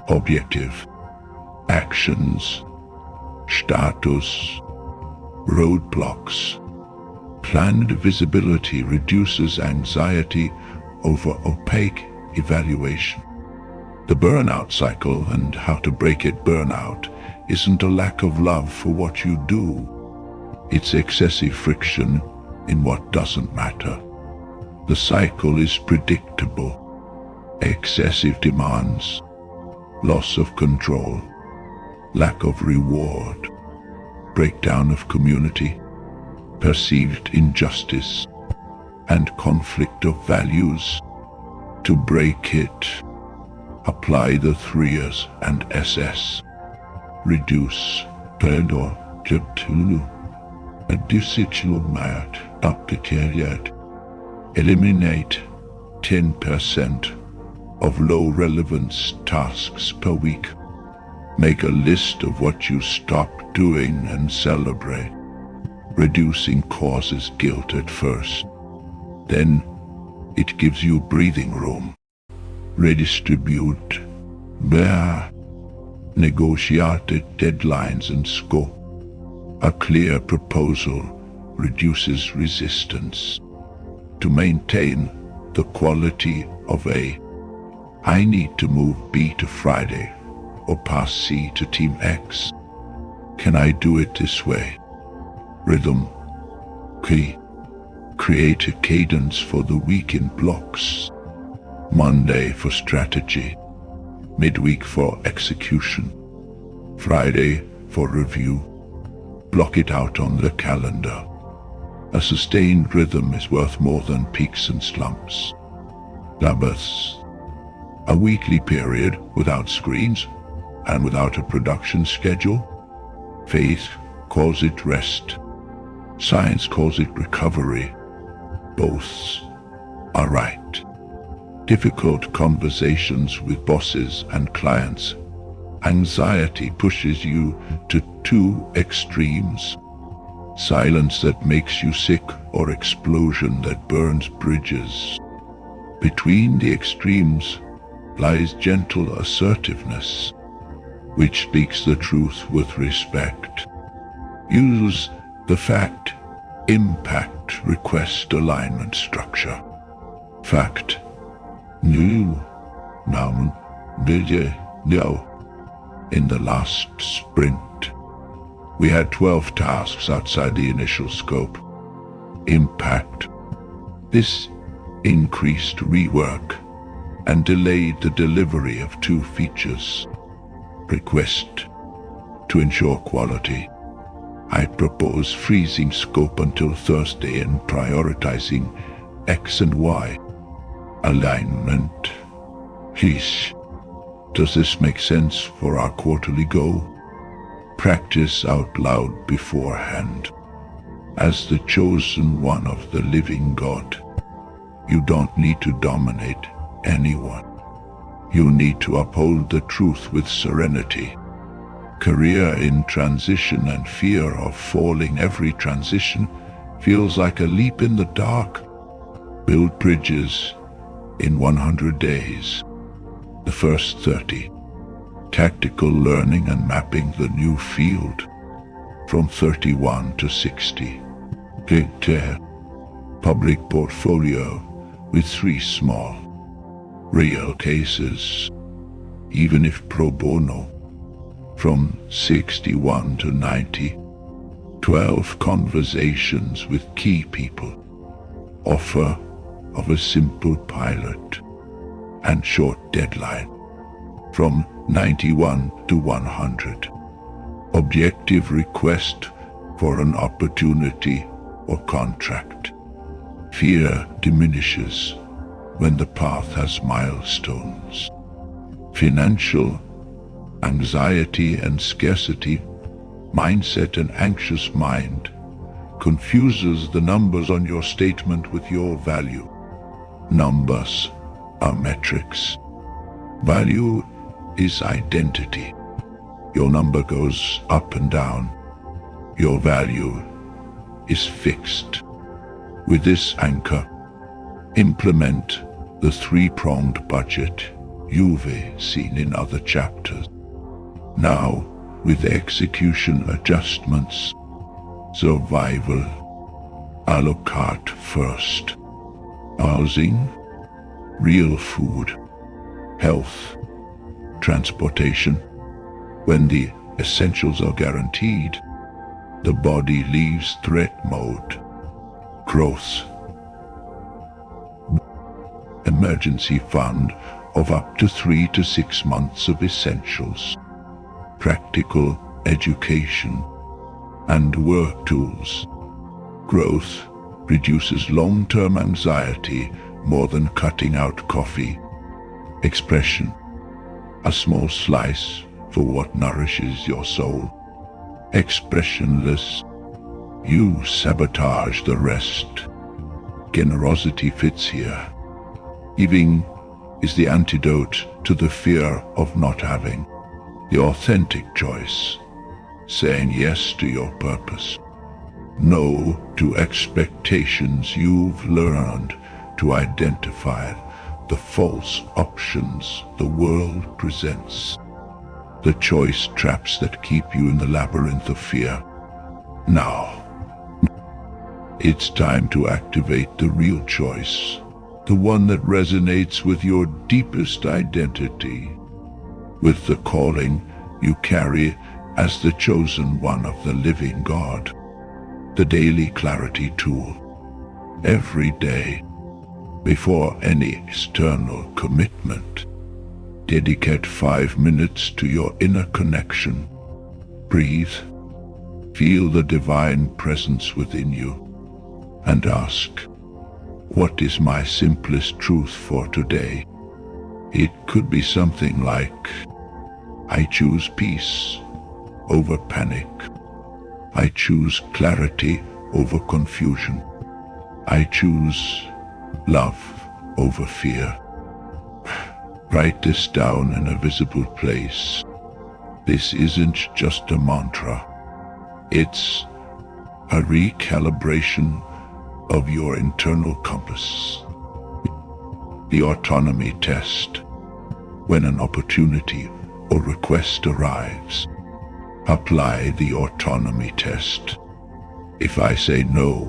[SPEAKER 1] Objective. Actions. Status. Roadblocks. Planned visibility reduces anxiety over opaque evaluation. The burnout cycle and how to break it. Burnout isn't a lack of love for what you do. It's excessive friction in what doesn't matter. The cycle is predictable. Excessive demands, loss of control, lack of reward, breakdown of community, perceived injustice, and conflict of values. To break it, apply the 3S and SS. Reduce Pedor Jeptulu Additional Mat Updated. Eliminate 10% of low relevance tasks per week. Make a list of what you stop doing and celebrate. Reducing causes guilt at first. Then it gives you breathing room. Redistribute. Bear. Negotiated deadlines and scope. A clear proposal reduces resistance. To maintain the quality of A, I need to move B to Friday or pass C to Team X. Can I do it this way? Rhythm. Key. Create a cadence for the week in blocks. Monday for strategy. Midweek for execution. Friday for review. Block it out on the calendar. A sustained rhythm is worth more than peaks and slumps. Sabbaths. A weekly period without screens and without a production schedule. Faith calls it rest. Science calls it recovery. Both are right. Difficult conversations with bosses and clients. Anxiety pushes you to 2 extremes. Silence that makes you sick or explosion that burns bridges. Between the extremes lies gentle assertiveness, which speaks the truth with respect. Use the fact, impact, request, alignment structure. Fact. New. Noun. Bidje. No. In the last sprint, we had 12 tasks outside the initial scope. Impact. This increased rework and delayed the delivery of 2 features. Request. To ensure quality, I propose freezing scope until Thursday and prioritizing X and Y. Alignment. Please. Does this make sense for our quarterly goal? Practice out loud beforehand. as the chosen one of the living God. You don't need to dominate anyone. You need to uphold the truth with serenity. Career in transition and fear of falling. Every transition feels like a leap in the dark. Build bridges in 100 days. The first 30. Tactical learning and mapping the new field. From 31 to 60. Public portfolio with 3 small, real cases, even if pro bono. From 61 to 90. 12 conversations with key people. Offer of a simple pilot and short deadline. From 91 to 100. Objective request for an opportunity or contract. Fear diminishes when the path has milestones. Financial anxiety and scarcity mindset. An anxious mind confuses the numbers on your statement with your value. Numbers are metrics. Value is identity. Your number goes up and down. Your value is fixed. With this anchor, implement the 3-pronged budget you've seen in other chapters. Now, with execution adjustments, survival, a la carte first. Housing, real food, health, transportation. When the essentials are guaranteed, the body leaves threat mode. Growth. Emergency fund of up to 3 to 6 months of essentials. Practical education and work tools. Growth reduces long-term anxiety more than cutting out coffee. Expression. A small slice for what nourishes your soul. Expressionless. You sabotage the rest. Generosity fits here. Giving is the antidote to the fear of not having. The authentic choice. Saying yes to your purpose. No to expectations. You've learned to identify the false options the world presents. The choice traps that keep you in the labyrinth of fear. Now, it's time to activate the real choice, the one that resonates with your deepest identity, with the calling you carry as the chosen one of the living God. The Daily Clarity Tool. Every day, before any external commitment, dedicate 5 minutes to your inner connection. Breathe, feel the divine presence within you, and ask, what is my simplest truth for today? It could be something like, I choose peace over panic. I choose clarity over confusion. I choose love over fear. Write this down in a visible place. This isn't just a mantra. It's a recalibration of your internal compass. The autonomy test. When an opportunity or request arrives, apply the autonomy test. If I say no,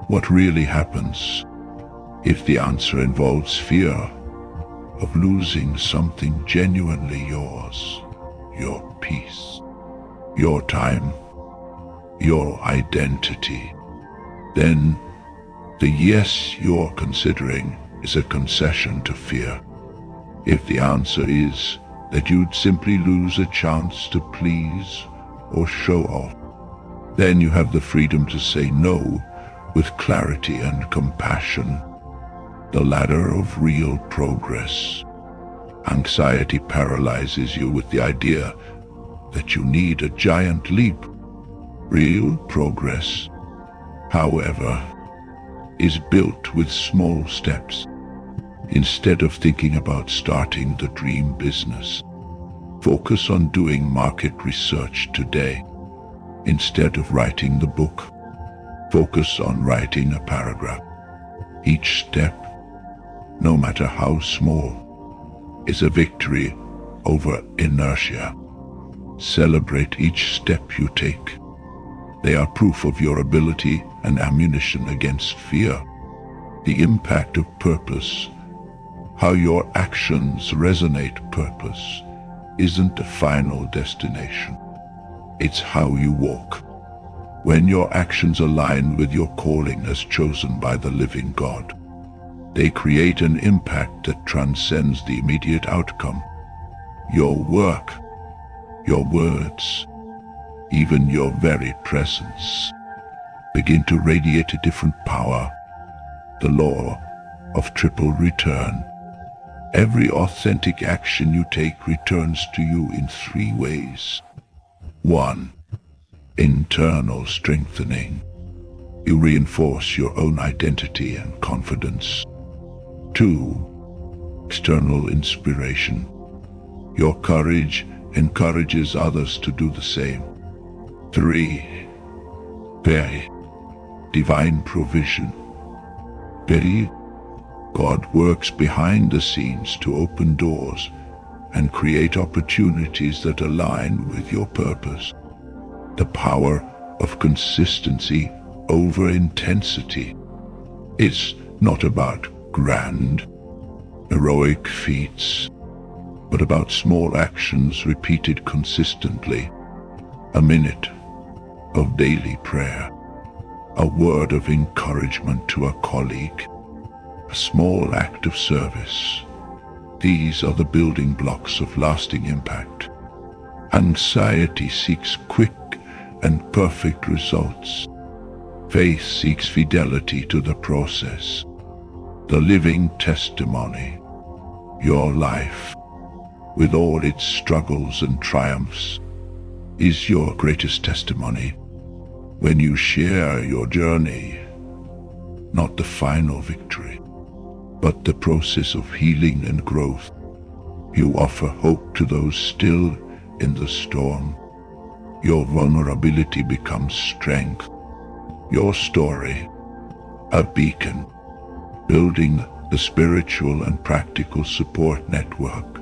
[SPEAKER 1] what really happens? If the answer involves fear of losing something genuinely yours, your peace, your time, your identity, then the yes you're considering is a concession to fear. If the answer is that you'd simply lose a chance to please or show off, then you have the freedom to say no with clarity and compassion. The ladder of real progress. Anxiety paralyzes you with the idea that you need a giant leap. Real progress however, is built with small steps. Instead of thinking about starting the dream business, focus on doing market research today. Instead of writing the book, focus on writing a paragraph. Each step, no matter how small, is a victory over inertia. Celebrate each step you take. They are proof of your ability and ammunition against fear. The impact of purpose, how your actions resonate purpose, isn't the final destination. It's how you walk. When your actions align with your calling as chosen by the living God, they create an impact that transcends the immediate outcome. Your work, your words, even your very presence begin to radiate a different power, the law of triple return. Every authentic action you take returns to you in 3 ways. 1. Internal strengthening. You reinforce your own identity and confidence. 2. External inspiration. Your courage encourages others to do the same. 3. Peri. Divine provision. Peri. God works behind the scenes to open doors and create opportunities that align with your purpose. The power of consistency over intensity. It's not about grand, heroic feats, but about small actions repeated consistently. A minute of daily prayer, a word of encouragement to a colleague, a small act of service. These are the building blocks of lasting impact. Anxiety seeks quick and perfect results. Faith seeks fidelity to the process. The living testimony, your life, with all its struggles and triumphs, is your greatest testimony. When you share your journey, not the final victory, but the process of healing and growth, you offer hope to those still in the storm. Your vulnerability becomes strength. Your story, a beacon, building the spiritual and practical support network.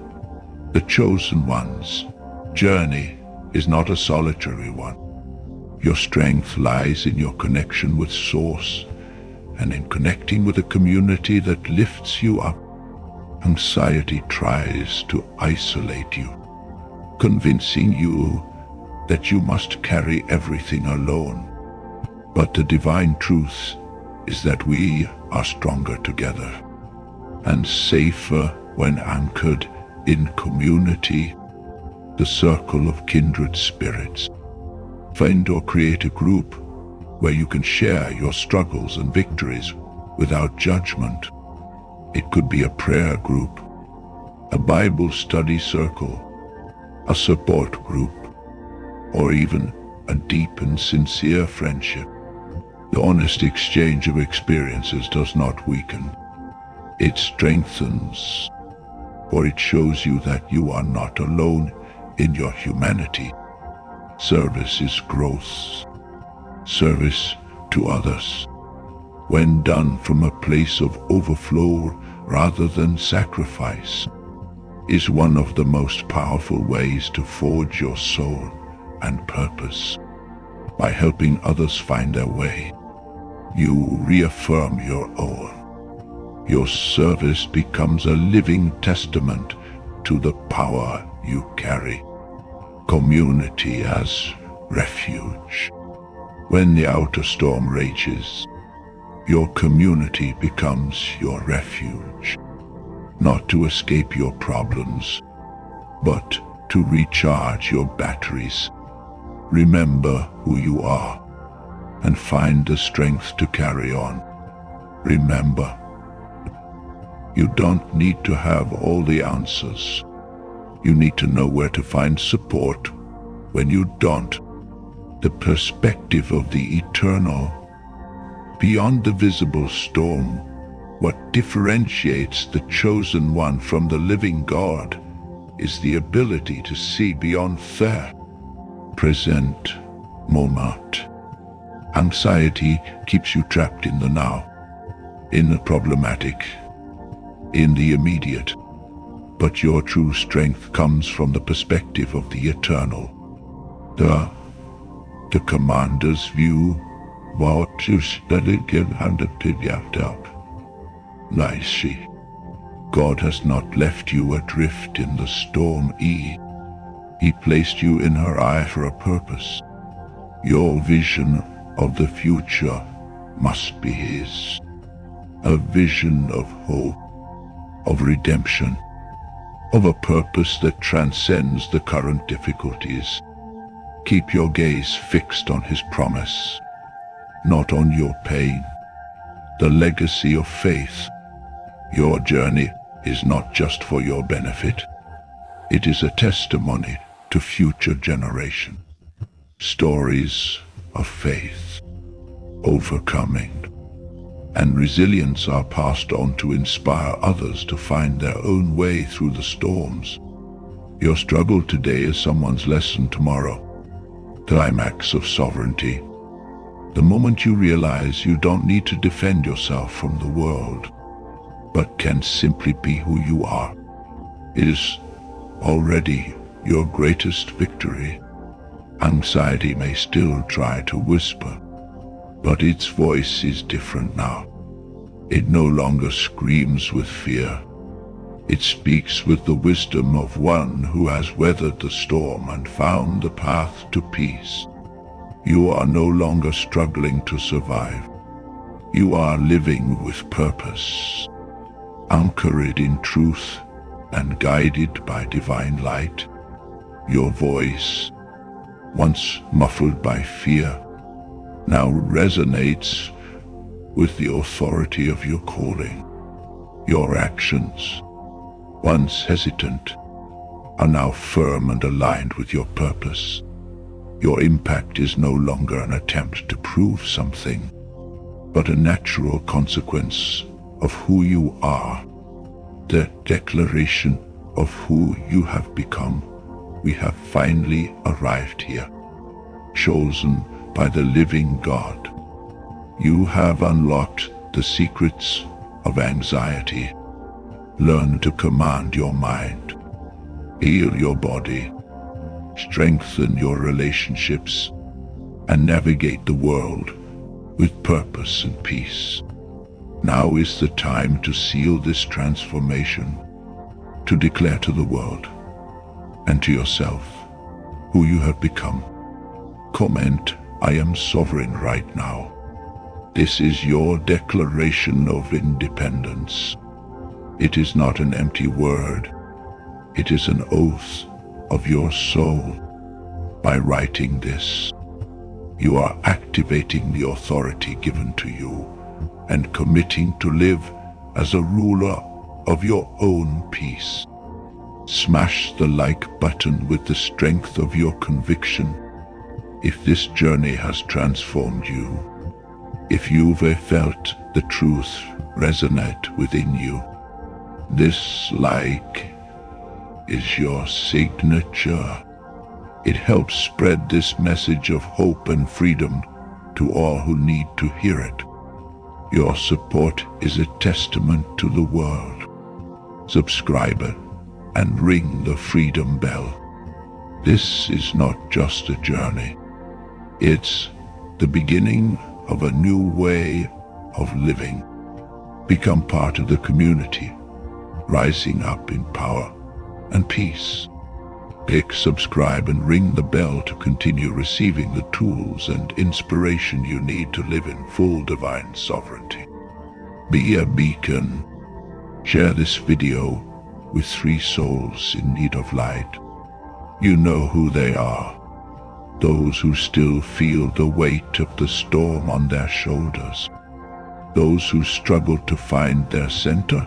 [SPEAKER 1] The chosen one's journey is not a solitary one. Your strength lies in your connection with Source and in connecting with a community that lifts you up. Anxiety tries to isolate you, convincing you that you must carry everything alone. But the divine truth is that we are stronger together and safer when anchored in community, the circle of kindred spirits. Find or create a group where you can share your struggles and victories without judgment. It could be a prayer group, a Bible study circle, a support group, or even a deep and sincere friendship. The honest exchange of experiences does not weaken. It strengthens, for it shows you that you are not alone in your humanity. Service is growth. Service to others, when done from a place of overflow rather than sacrifice, is one of the most powerful ways to forge your soul and purpose. By helping others find their way, you reaffirm your own. Your service becomes a living testament to the power you carry. Community as refuge. When the outer storm rages, your community becomes your refuge, not to escape your problems, but to recharge your batteries. Remember who you are and find the strength to carry on. Remember, you don't need to have all the answers. You need to know where to find support when you don't. The perspective of the eternal, Beyond the visible storm, what differentiates the chosen one from the living God is the ability to see beyond the present moment. Anxiety keeps you trapped in the now, in the problematic, in the immediate. But your true strength comes from the perspective of the eternal. The commander's view, what you studied handed up. Nicely. God has not left you adrift in the storm. He placed you in her eye for a purpose. Your vision of the future must be his. A vision of hope, of redemption, of a purpose that transcends the current difficulties. Keep your gaze fixed on his promise, not on your pain. The legacy of faith. Your journey is not just for your benefit. It is a testimony to future generations. Stories of faith, overcoming, and resilience are passed on to inspire others to find their own way through the storms. Your struggle today is someone's lesson tomorrow. Climax of sovereignty. The moment you realize you don't need to defend yourself from the world, but can simply be who you are, it is already your greatest victory. Anxiety may still try to whisper, but its voice is different now. It no longer screams with fear. It speaks with the wisdom of one who has weathered the storm and found the path to peace. You are no longer struggling to survive. You are living with purpose, anchored in truth and guided by divine light. Your voice, once muffled by fear, now resonates with the authority of your calling. Your actions, once hesitant, are now firm and aligned with your purpose. Your impact is no longer an attempt to prove something, but a natural consequence of who you are, the declaration of who you have become. We have finally arrived here, chosen by the living God. You have unlocked the secrets of anxiety. Learn to command your mind, heal your body, strengthen your relationships, and navigate the world with purpose and peace. Now is the time to seal this transformation, to declare to the world and to yourself who you have become. Comment, I am sovereign right now. This is your declaration of independence. It is not an empty word. It is an oath of your soul. By writing this, you are activating the authority given to you and committing to live as a ruler of your own peace. Smash the like button with the strength of your conviction. If this journey has transformed you, if you've felt the truth resonate within you, this like is your signature. It helps spread this message of hope and freedom to all who need to hear it. Your support is a testament to the world. Subscribe and ring the freedom bell. This is not just a journey. It's the beginning of a new way of living. Become part of the community, rising up in power and peace. Click subscribe and ring the bell to continue receiving the tools and inspiration you need to live in full divine sovereignty. Be a beacon. Share this video with 3 souls in need of light. You know who they are. Those who still feel the weight of the storm on their shoulders. Those who struggle to find their center.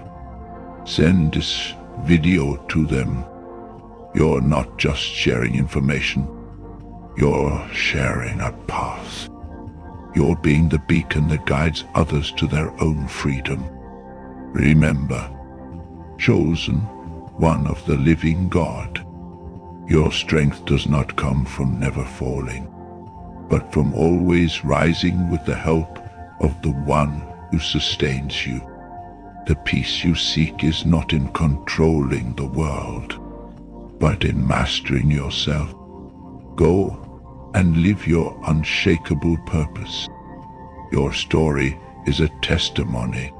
[SPEAKER 1] Send this video to them. You're not just sharing information. You're sharing a path. You're being the beacon that guides others to their own freedom. Remember, chosen one of the living God, your strength does not come from never falling, but from always rising with the help of the one who sustains you. The peace you seek is not in controlling the world, but in mastering yourself. Go and live your unshakable purpose. Your story is a testimony.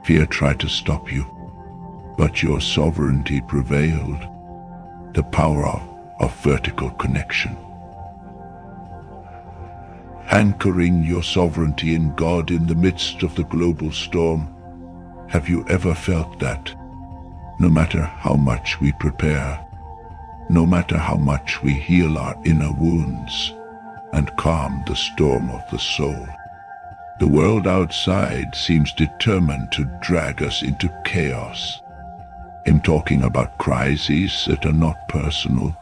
[SPEAKER 1] Fear tried to stop you, but your sovereignty prevailed. The power of vertical connection. Anchoring your sovereignty in God in the midst of the global storm. Have you ever felt that? No matter how much we prepare, no matter how much we heal our inner wounds and calm the storm of the soul, the world outside seems determined to drag us into chaos. I'm talking about crises that are not personal,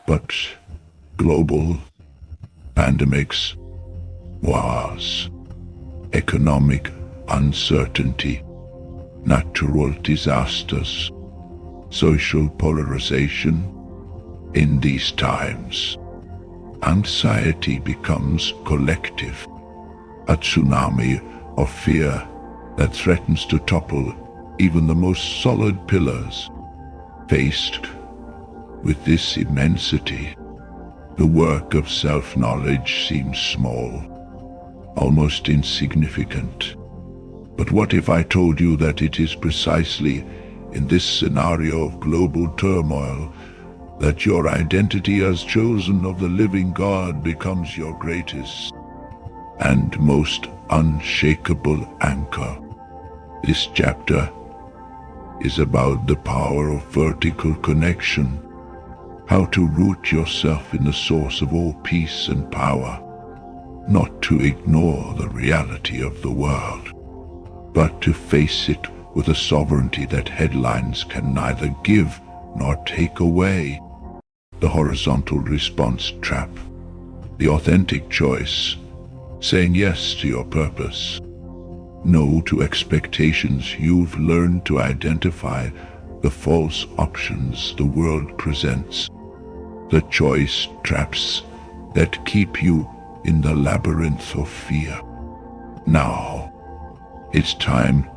[SPEAKER 1] but global. Pandemics, wars, economic uncertainty, natural disasters, social polarization. In these times, anxiety becomes collective, a tsunami of fear that threatens to topple even the most solid pillars. Faced with this immensity, the work of self-knowledge seems small, almost insignificant. But what if I told you that it is precisely in this scenario of global turmoil that your identity as chosen of the living God becomes your greatest and most unshakable anchor? This chapter is about the power of vertical connection, how to root yourself in the source of all peace and power, not to ignore the reality of the world, but to face it with a sovereignty that headlines can neither give nor take away. The horizontal response trap, the authentic choice, saying yes to your purpose, no to expectations. You've learned to identify the false options the world presents, the choice traps that keep you in the labyrinth of fear. Now, it's time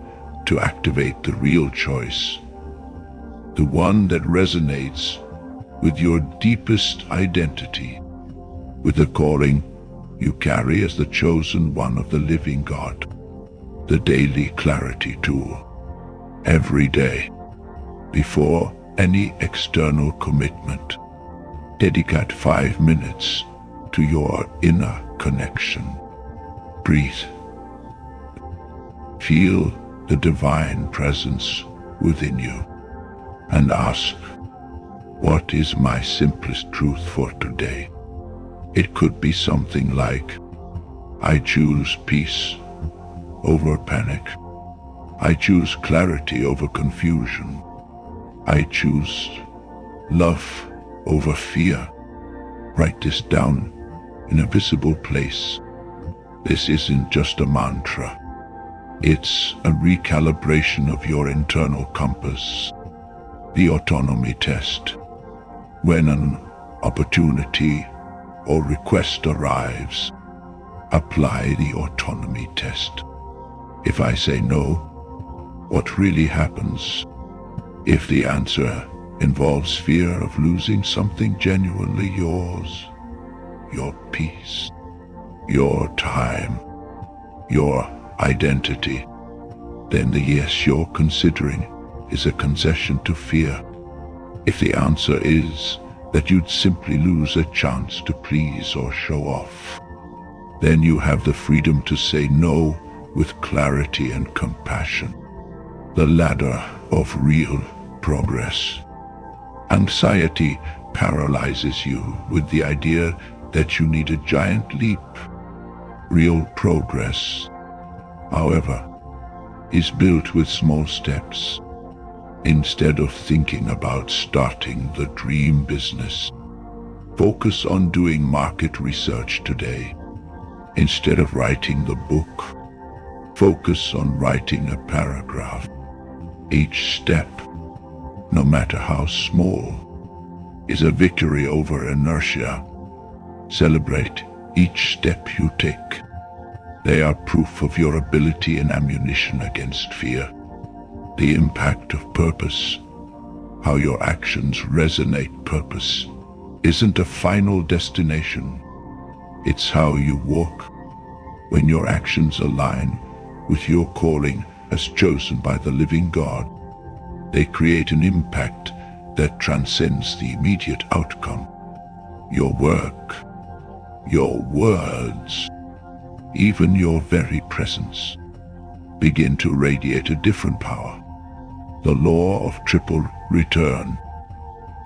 [SPEAKER 1] to activate the real choice, the one that resonates with your deepest identity, with the calling you carry as the chosen one of the living God. The daily clarity tool. Every day, before any external commitment, dedicate 5 minutes to your inner connection. Breathe. Feel the divine presence within you and ask, what is my simplest truth for today? It could be something like, I choose peace over panic. I choose clarity over confusion. I choose love over fear. Write this down in a visible place. This isn't just a mantra. It's a recalibration of your internal compass. The autonomy test. When an opportunity or request arrives, apply the autonomy test. If I say no, what really happens? If the answer involves fear of losing something genuinely yours, your peace, your time, your identity, then the yes you're considering is a concession to fear. If the answer is that you'd simply lose a chance to please or show off, then you have the freedom to say no with clarity and compassion. The ladder of real progress. Anxiety paralyzes you with the idea that you need a giant leap. Real progress, however, is built with small steps. Instead of thinking about starting the dream business, focus on doing market research today. Instead of writing the book, focus on writing a paragraph. Each step, no matter how small, is a victory over inertia. Celebrate each step you take. They are proof of your ability and ammunition against fear. The impact of purpose, how your actions resonate. Purpose isn't a final destination. It's how you walk. When your actions align with your calling as chosen by the living God, they create an impact that transcends the immediate outcome. Your work, your words, even your very presence begin to radiate a different power. The law of triple return.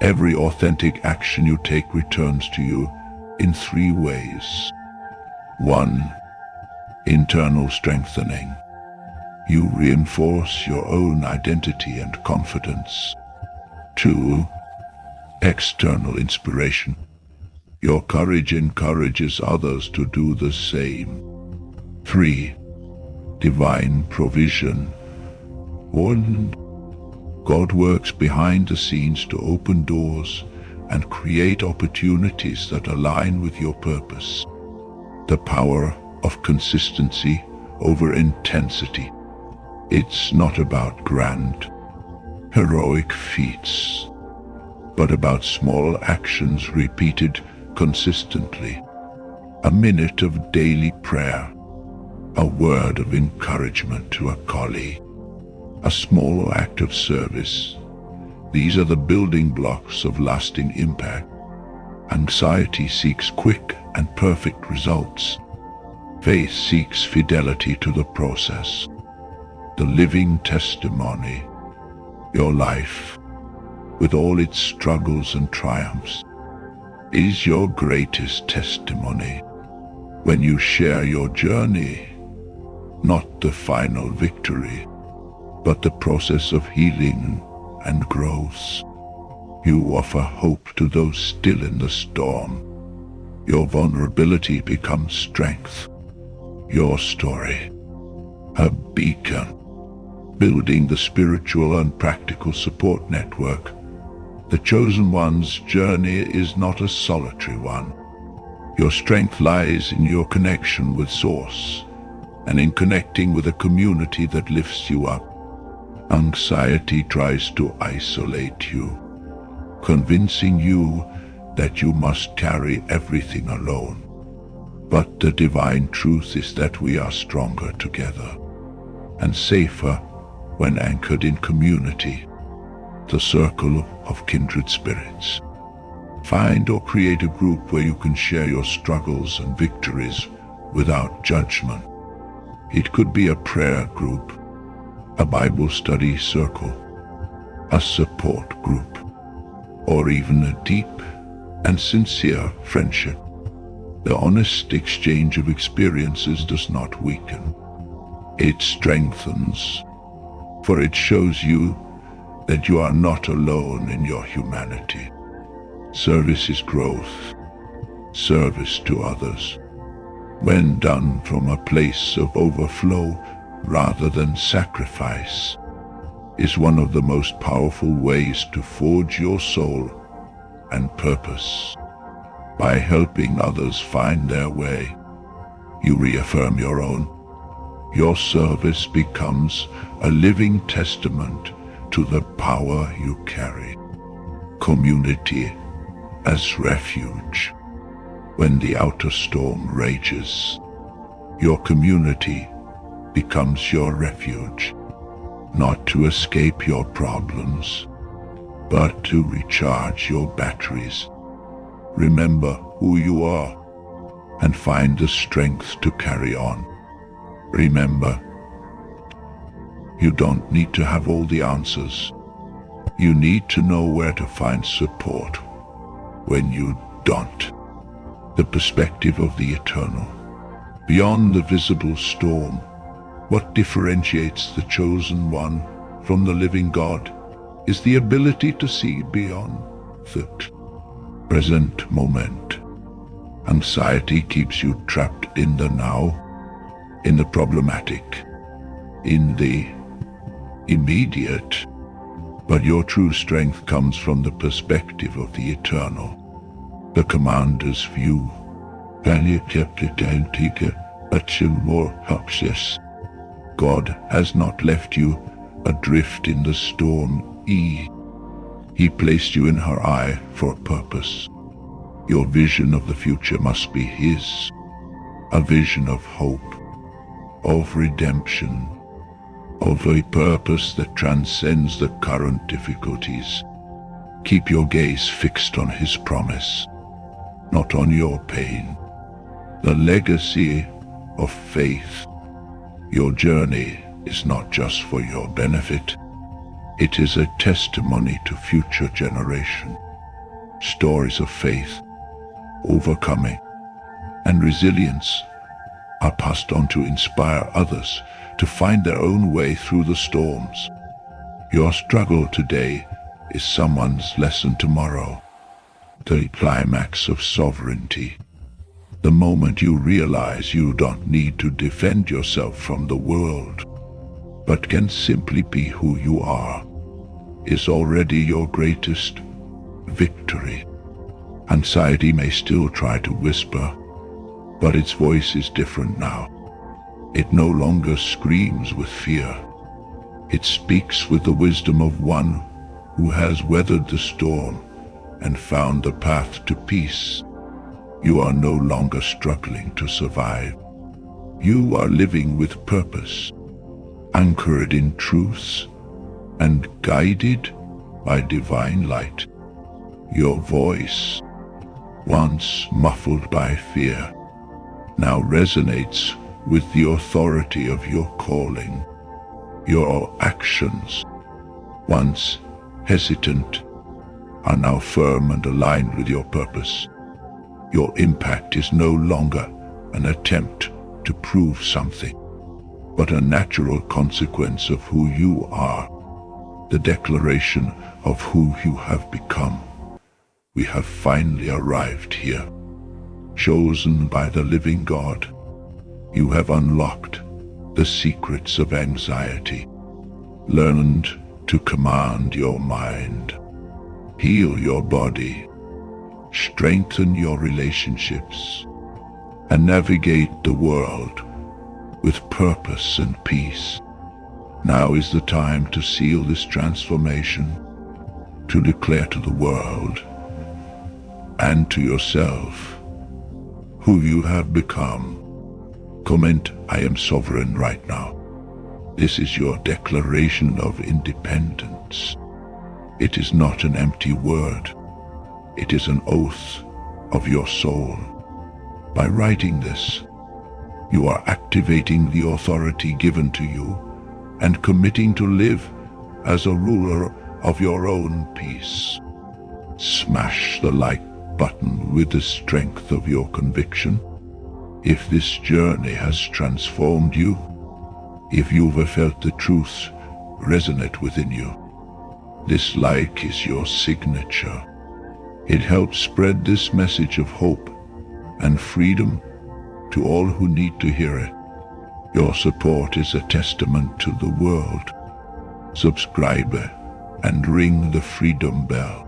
[SPEAKER 1] Every authentic action you take returns to you in 3 ways. 1. Internal strengthening. You reinforce your own identity and confidence. 2. External inspiration. Your courage encourages others to do the same. 3. Divine provision. 1. God works behind the scenes to open doors and create opportunities that align with your purpose. The power of consistency over intensity. It's not about grand, heroic feats, but about small actions repeated consistently. A minute of daily prayer, a word of encouragement to a colleague, a small act of service. These are the building blocks of lasting impact. Anxiety seeks quick and perfect results. Faith seeks fidelity to the process. The living testimony, your life, with all its struggles and triumphs, is your greatest testimony. When you share your journey, not the final victory, but the process of healing and growth, you offer hope to those still in the storm. Your vulnerability becomes strength. Your story, a beacon, building the spiritual and practical support network. The chosen one's journey is not a solitary one. Your strength lies in your connection with Source and in connecting with a community that lifts you up. Anxiety tries to isolate you, convincing you that you must carry everything alone. But the divine truth is that we are stronger together and safer when anchored in community, the circle of kindred spirits. Find or create a group where you can share your struggles and victories without judgment. It could be a prayer group, a Bible study circle, a support group, or even a deep and sincere friendship. The honest exchange of experiences does not weaken. It strengthens, for it shows you that you are not alone in your humanity. Service is growth, service to others, when done from a place of overflow rather than sacrifice, is one of the most powerful ways to forge your soul and purpose. By helping others find their way, you reaffirm your own. Your service becomes a living testament to the power you carry. Community as refuge. When the outer storm rages, your community becomes your refuge, not to escape your problems, but to recharge your batteries. Remember who you are and find the strength to carry on. Remember, you don't need to have all the answers. You need to know where to find support when you don't. The perspective of the eternal. Beyond the visible storm, what differentiates the chosen one from the living God is the ability to see beyond the present moment. Anxiety keeps you trapped in the now, in the problematic, in the immediate. But your true strength comes from the perspective of the eternal, the commander's view. God has not left you adrift in the storm. He placed you in her eye for a purpose. Your vision of the future must be His, a vision of hope, of redemption, of a purpose that transcends the current difficulties. Keep your gaze fixed on His promise, not on your pain. The legacy of faith. Your journey is not just for your benefit. It is a testimony to future generations. Stories of faith, overcoming, and resilience are passed on to inspire others to find their own way through the storms. Your struggle today is someone's lesson tomorrow. The climax of sovereignty. The moment you realize you don't need to defend yourself from the world, but can simply be who you are, is already your greatest victory. Anxiety may still try to whisper, but its voice is different now. It no longer screams with fear. It speaks with the wisdom of one who has weathered the storm and found the path to peace. You are no longer struggling to survive. You are living with purpose, anchored in truths and guided by divine light. Your voice, once muffled by fear, now resonates with the authority of your calling. Your actions, once hesitant, are now firm and aligned with your purpose. Your impact is no longer an attempt to prove something, but a natural consequence of who you are, the declaration of who you have become. We have finally arrived here, chosen by the living God. You have unlocked the secrets of anxiety, learned to command your mind, heal your body, strengthen your relationships, and navigate the world with purpose and peace. Now is the time to seal this transformation, to declare to the world and to yourself who you have become. Comment, I am sovereign right now. This is your declaration of independence. It is not an empty word. It is an oath of your soul. By writing this, you are activating the authority given to you and committing to live as a ruler of your own peace. Smash the like button with the strength of your conviction. If this journey has transformed you, if you've felt the truth resonate within you, this like is your signature. It helps spread this message of hope and freedom to all who need to hear it. Your support is a testament to the world. Subscribe and ring the freedom bell.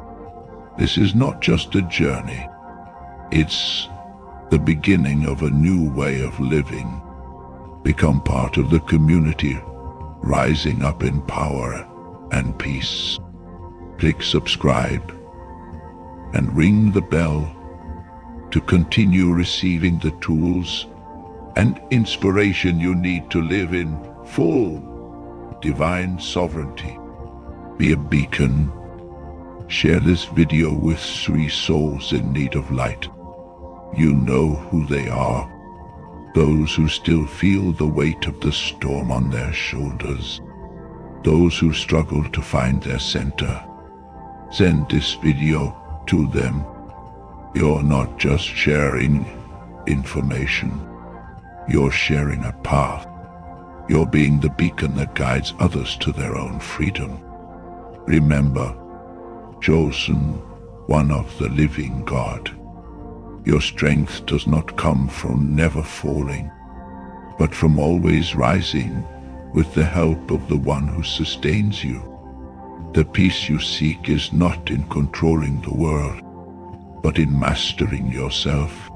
[SPEAKER 1] This is not just a journey. It's the beginning of a new way of living. Become part of the community, rising up in power and peace. Click subscribe and ring the bell to continue receiving the tools and inspiration you need to live in full divine sovereignty. Be a beacon. Share this video with 3 souls in need of light. You know who they are. Those who still feel the weight of the storm on their shoulders. Those who struggle to find their center. Send this video to them. You're not just sharing information. You're sharing a path. You're being the beacon that guides others to their own freedom. Remember, chosen one of the living God. Your strength does not come from never falling, but from always rising with the help of the one who sustains you. The peace you seek is not in controlling the world, but in mastering yourself.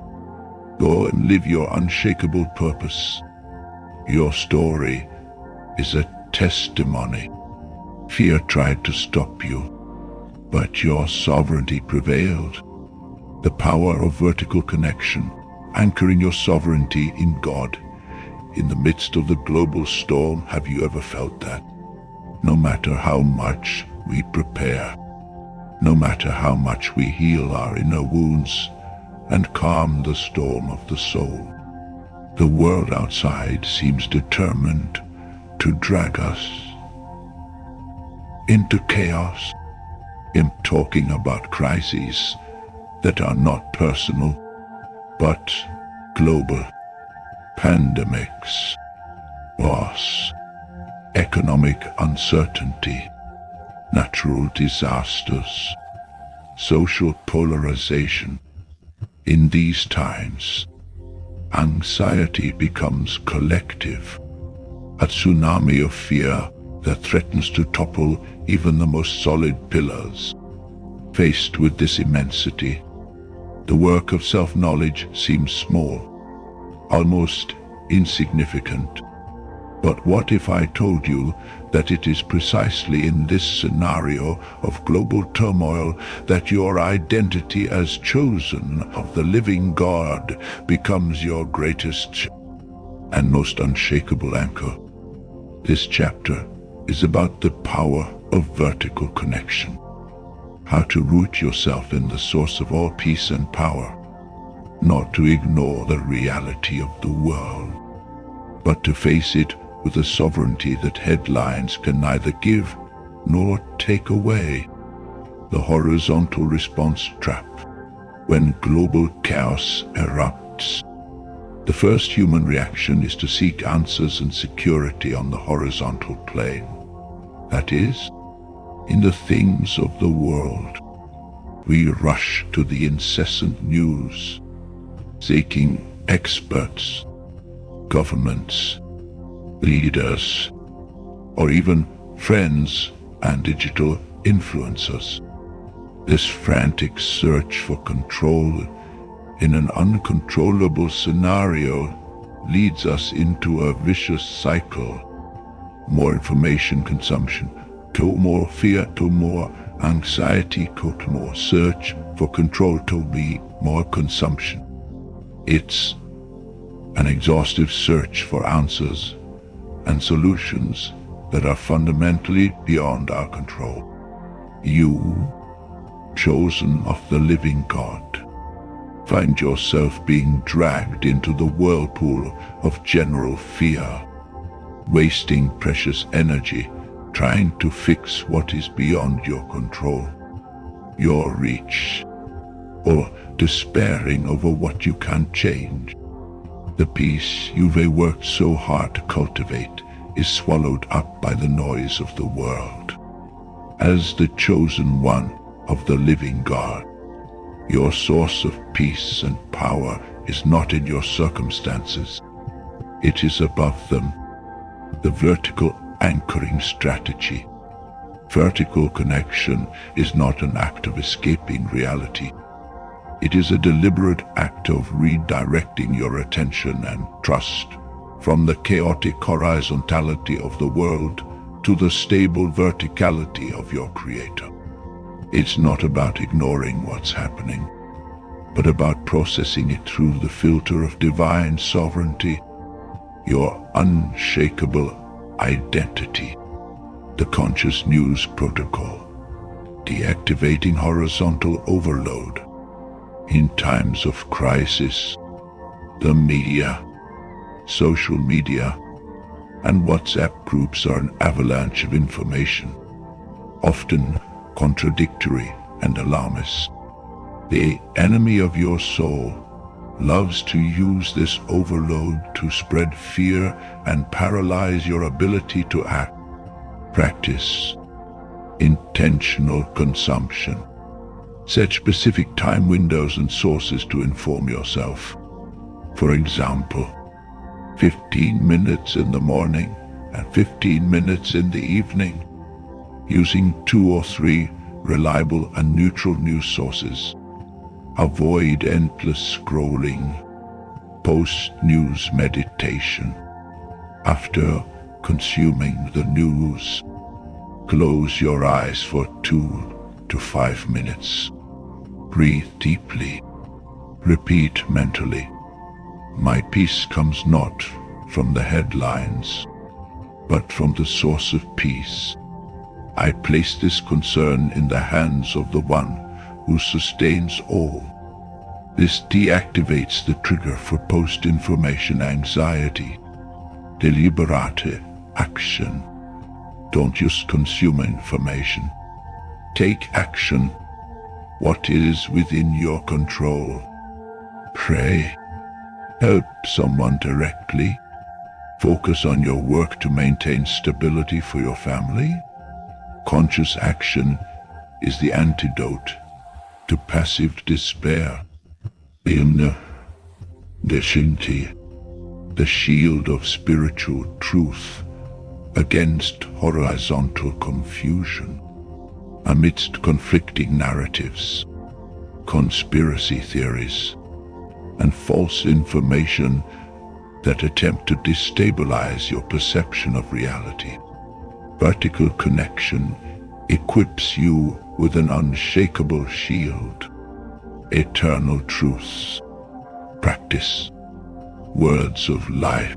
[SPEAKER 1] Go and live your unshakable purpose. Your story is a testimony. Fear tried to stop you, but your sovereignty prevailed. The power of vertical connection, anchoring your sovereignty in God. In the midst of the global storm, have you ever felt that? No matter how much we prepare, no matter how much we heal our inner wounds and calm the storm of the soul, the world outside seems determined to drag us into chaos. I'm talking about crises that are not personal, but global. Pandemics, loss, economic uncertainty, natural disasters, social polarization. In these times, anxiety becomes collective, a tsunami of fear that threatens to topple even the most solid pillars. Faced with this immensity, the work of self-knowledge seems small, almost insignificant. But what if I told you that it is precisely in this scenario of global turmoil that your identity as chosen of the living God becomes your greatest and most unshakable anchor? This chapter is about the power of vertical connection, how to root yourself in the source of all peace and power, not to ignore the reality of the world, but to face it with a sovereignty that headlines can neither give nor take away. The horizontal response trap. When global chaos erupts, the first human reaction is to seek answers and security on the horizontal plane. That is, in the things of the world. We rush to the incessant news, seeking experts, governments, leaders, or even friends and digital influencers. This frantic search for control in an uncontrollable scenario leads us into a vicious cycle. More information consumption, to more fear, to more anxiety, to more search for control, to be more consumption. It's an exhaustive search for answers and solutions that are fundamentally beyond our control. You, chosen of the living God, find yourself being dragged into the whirlpool of general fear, wasting precious energy trying to fix what is beyond your control, your reach, or despairing over what you can't change. The peace you've worked so hard to cultivate is swallowed up by the noise of the world. As the chosen one of the living God, your source of peace and power is not in your circumstances. It is above them. The vertical anchoring strategy. Vertical connection is not an act of escaping reality. It is a deliberate act of redirecting your attention and trust from the chaotic horizontality of the world to the stable verticality of your Creator. It's not about ignoring what's happening, but about processing it through the filter of divine sovereignty, your unshakable identity. The Conscious News Protocol, deactivating horizontal overload. In times of crisis, the media, social media, and WhatsApp groups are an avalanche of information, often contradictory and alarmist. The enemy of your soul loves to use this overload to spread fear and paralyze your ability to act. Practice intentional consumption. Set specific time windows and sources to inform yourself. For example, 15 minutes in the morning and 15 minutes in the evening, using 2 or 3 reliable and neutral news sources. Avoid endless scrolling. Post-news meditation. After consuming the news, close your eyes for 2 to 5 minutes. Breathe deeply. Repeat mentally, "My peace comes not from the headlines, but from the source of peace. I place this concern in the hands of the one who sustains all." This deactivates the trigger for post-information anxiety. Deliberate action. Don't just consume information. Take action. What is within your control? Pray. Help someone directly. Focus on your work to maintain stability for your family. Conscious action is the antidote to passive despair. In the Shinti, the shield of spiritual truth against horizontal confusion. Amidst conflicting narratives, conspiracy theories, and false information that attempt to destabilize your perception of reality, vertical connection equips you with an unshakable shield. Eternal truths. Practice. Words of life.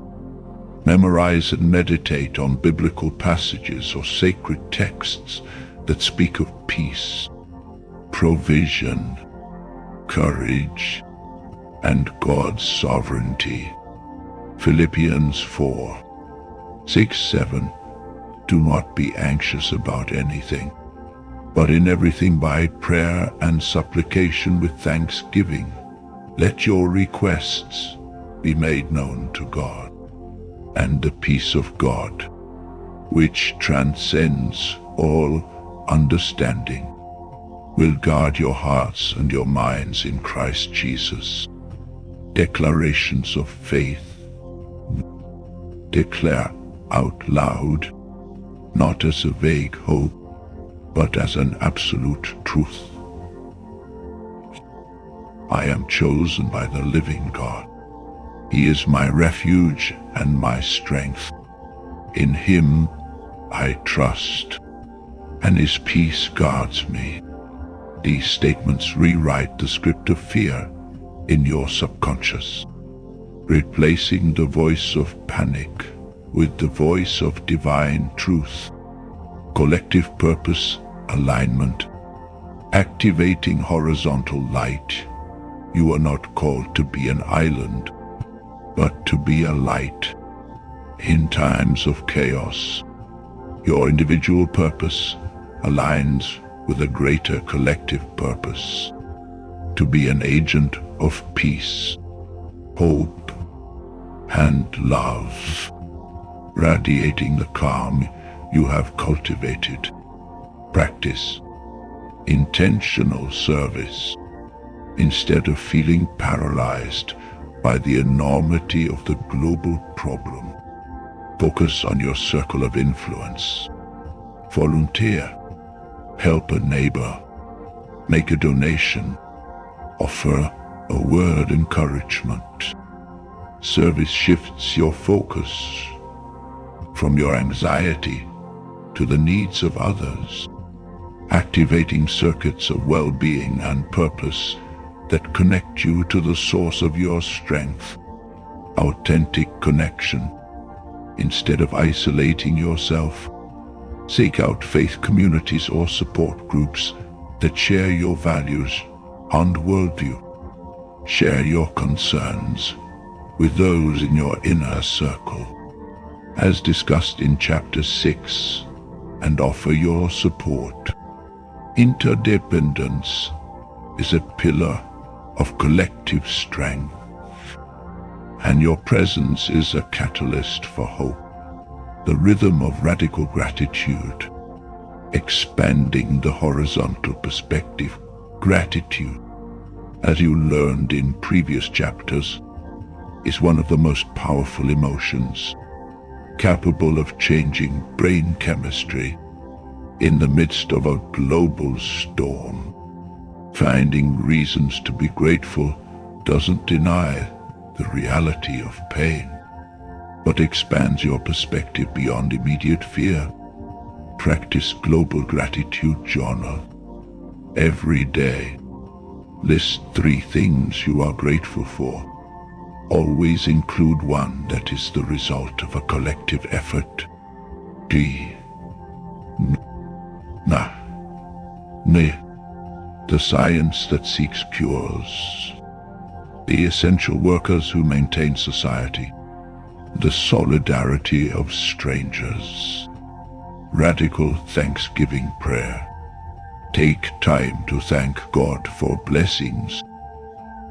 [SPEAKER 1] Memorize and meditate on biblical passages or sacred texts that speak of peace, provision, courage, and God's sovereignty. Philippians 4:6-7. Do not be anxious about anything, but in everything by prayer and supplication with thanksgiving, let your requests be made known to God. And the peace of God, which transcends all understanding, will guard your hearts and your minds in Christ Jesus. Declarations of faith. Declare out loud, not as a vague hope, but as an absolute truth. I am chosen by the living God. He is my refuge and my strength. In him I trust, and his peace guards me. These statements rewrite the script of fear in your subconscious, replacing the voice of panic with the voice of divine truth. Collective purpose alignment. Activating horizontal light. You are not called to be an island, but to be a light. In times of chaos, your individual purpose aligns with a greater collective purpose. To be an agent of peace, hope, and love, radiating the calm you have cultivated. Practice intentional service. Instead of feeling paralyzed by the enormity of the global problem, focus on your circle of influence. Volunteer. Help a neighbor. Make a donation. Offer a word encouragement. Service shifts your focus from your anxiety to the needs of others, activating circuits of well-being and purpose that connect you to the source of your strength. Authentic connection. Instead of isolating yourself, seek out faith communities or support groups that share your values and worldview. Share your concerns with those in your inner circle, as discussed in Chapter 6, and offer your support. Interdependence is a pillar of collective strength, and your presence is a catalyst for hope. The rhythm of radical gratitude, expanding the horizontal perspective Gratitude, as you learned in previous chapters, is one of the most powerful emotions, capable of changing brain chemistry in the midst of a global storm. Finding reasons to be grateful doesn't deny the reality of pain, but expands your perspective beyond immediate fear. Practice Global Gratitude Journal. Every day, list 3 things you are grateful for. Always include one that is the result of a collective effort. The science that seeks cures. The essential workers who maintain society. The solidarity of strangers. Radical Thanksgiving prayer. Take time to thank God for blessings,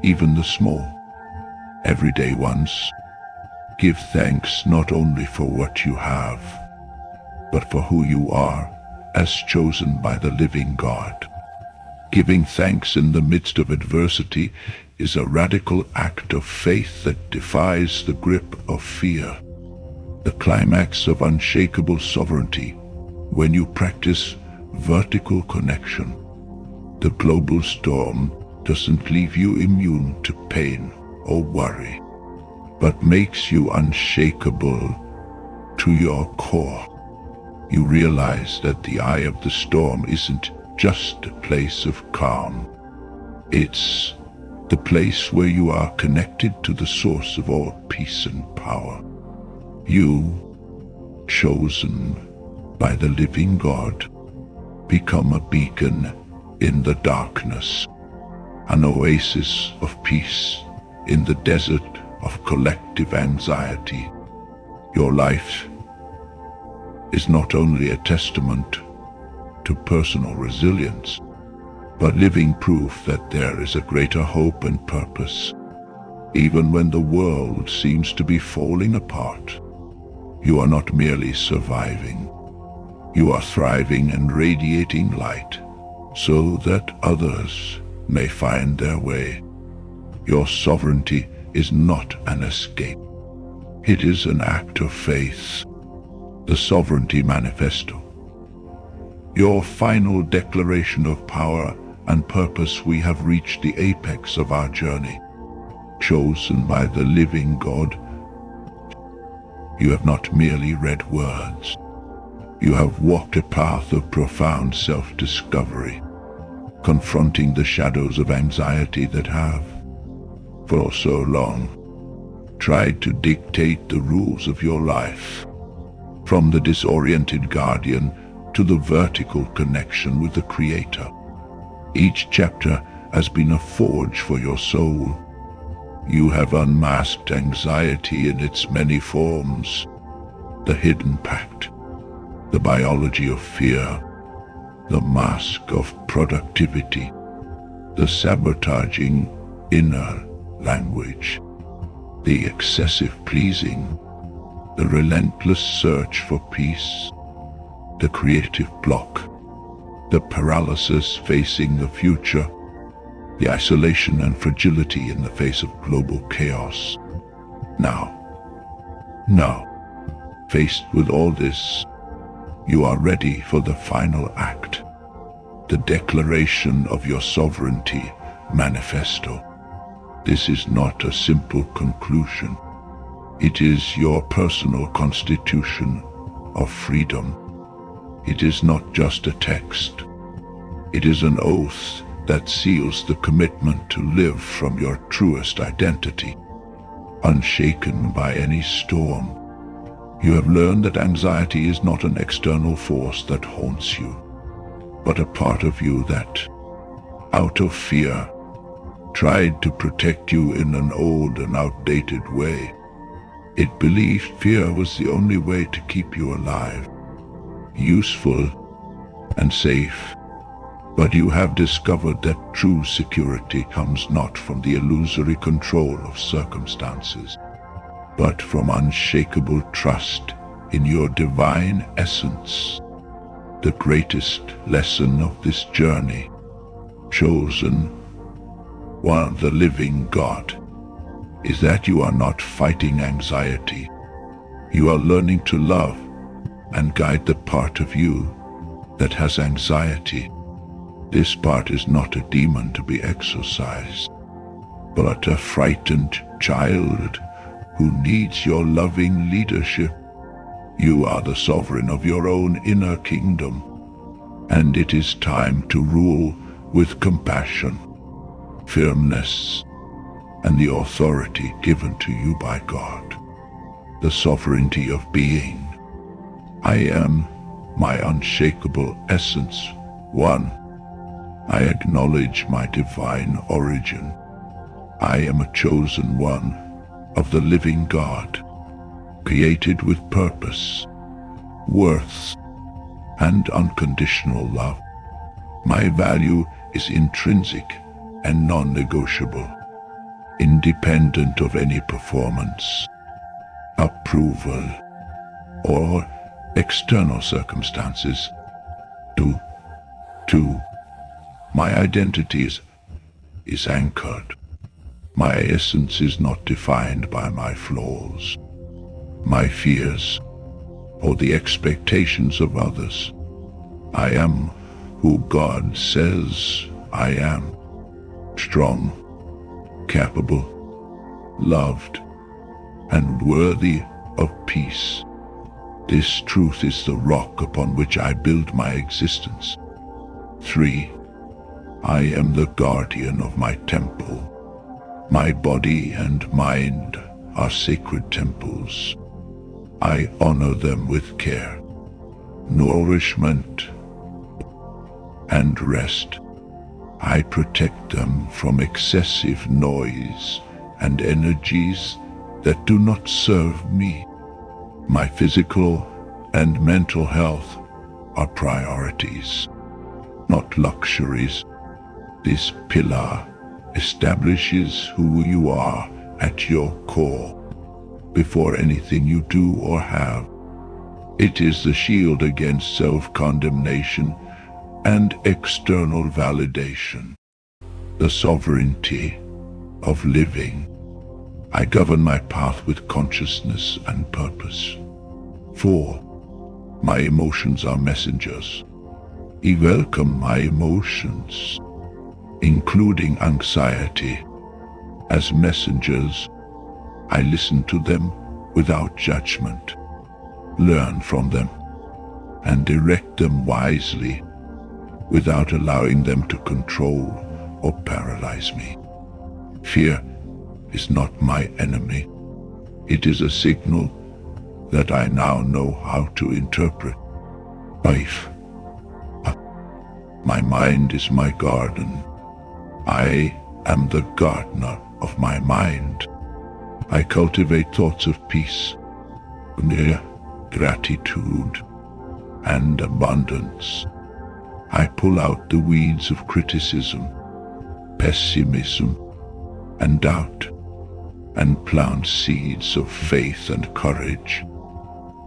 [SPEAKER 1] even the small, everyday ones. Give thanks not only for what you have, but for who you are as chosen by the living God. Giving thanks in the midst of adversity is a radical act of faith that defies the grip of fear. The climax of unshakable sovereignty when you practice vertical connection. The global storm doesn't leave you immune to pain or worry, but makes you unshakable to your core. You realize that the eye of the storm isn't just a place of calm. It's the place where you are connected to the source of all peace and power. You, chosen by the living God, become a beacon in the darkness, an oasis of peace in the desert of collective anxiety. Your life is not only a testament to personal resilience, but living proof that there is a greater hope and purpose. Even when the world seems to be falling apart, you are not merely surviving. You are thriving and radiating light so that others may find their way. Your sovereignty is not an escape. It is an act of faith. The Sovereignty Manifesto. Your final declaration of power and purpose. We have reached the apex of our journey. Chosen by the living God, you have not merely read words. You have walked a path of profound self-discovery, confronting the shadows of anxiety that have, for so long, tried to dictate the rules of your life. From the disoriented guardian to the vertical connection with the Creator, each chapter has been a forge for your soul. You have unmasked anxiety in its many forms, the hidden pact, the biology of fear, the mask of productivity, the sabotaging inner language, the excessive pleasing, the relentless search for peace, the creative block, the paralysis facing the future, the isolation and fragility in the face of global chaos. Now, faced with all this, you are ready for the final act, the declaration of your Sovereignty Manifesto. This is not a simple conclusion. It is your personal constitution of freedom. It is not just a text. It is an oath that seals the commitment to live from your truest identity, unshaken by any storm. You have learned that anxiety is not an external force that haunts you, but a part of you that, out of fear, tried to protect you in an old and outdated way. It believed fear was the only way to keep you alive, useful and safe. But you have discovered that true security comes not from the illusory control of circumstances, but from unshakable trust in your divine essence. The greatest lesson of this journey chosen one, the living God, is that you are not fighting anxiety. You are learning to love and guide the part of you that has anxiety. This part is not a demon to be exorcised, but a frightened child who needs your loving leadership. You are the sovereign of your own inner kingdom, and it is time to rule with compassion, firmness, and the authority given to you by God, the sovereignty of being. I am my unshakable essence, one. I acknowledge my divine origin. I am a chosen one of the living God, created with purpose, worth, and unconditional love. My value is intrinsic and non-negotiable, independent of any performance, approval, or external circumstances. Two, my identity is anchored. My essence is not defined by my flaws, my fears, or the expectations of others. I am who God says I am: strong, capable, loved, and worthy of peace. This truth is the rock upon which I build my existence. 3. I am the guardian of my temple. My body and mind are sacred temples. I honor them with care, nourishment, and rest. I protect them from excessive noise and energies that do not serve me. My physical and mental health are priorities, not luxuries. This pillar establishes who you are at your core before anything you do or have. It is the shield against self-condemnation and external validation. The sovereignty of living. I govern my path with consciousness and purpose. 4. My emotions are messengers. I welcome my emotions, including anxiety, as messengers. I listen to them without judgment, learn from them, and direct them wisely without allowing them to control or paralyze me. Fear is not my enemy. It is a signal that I now know how to interpret. Life. My mind is my garden. I am the gardener of my mind. I cultivate thoughts of peace, gratitude, and abundance. I pull out the weeds of criticism, pessimism, and doubt, and plant seeds of faith and courage.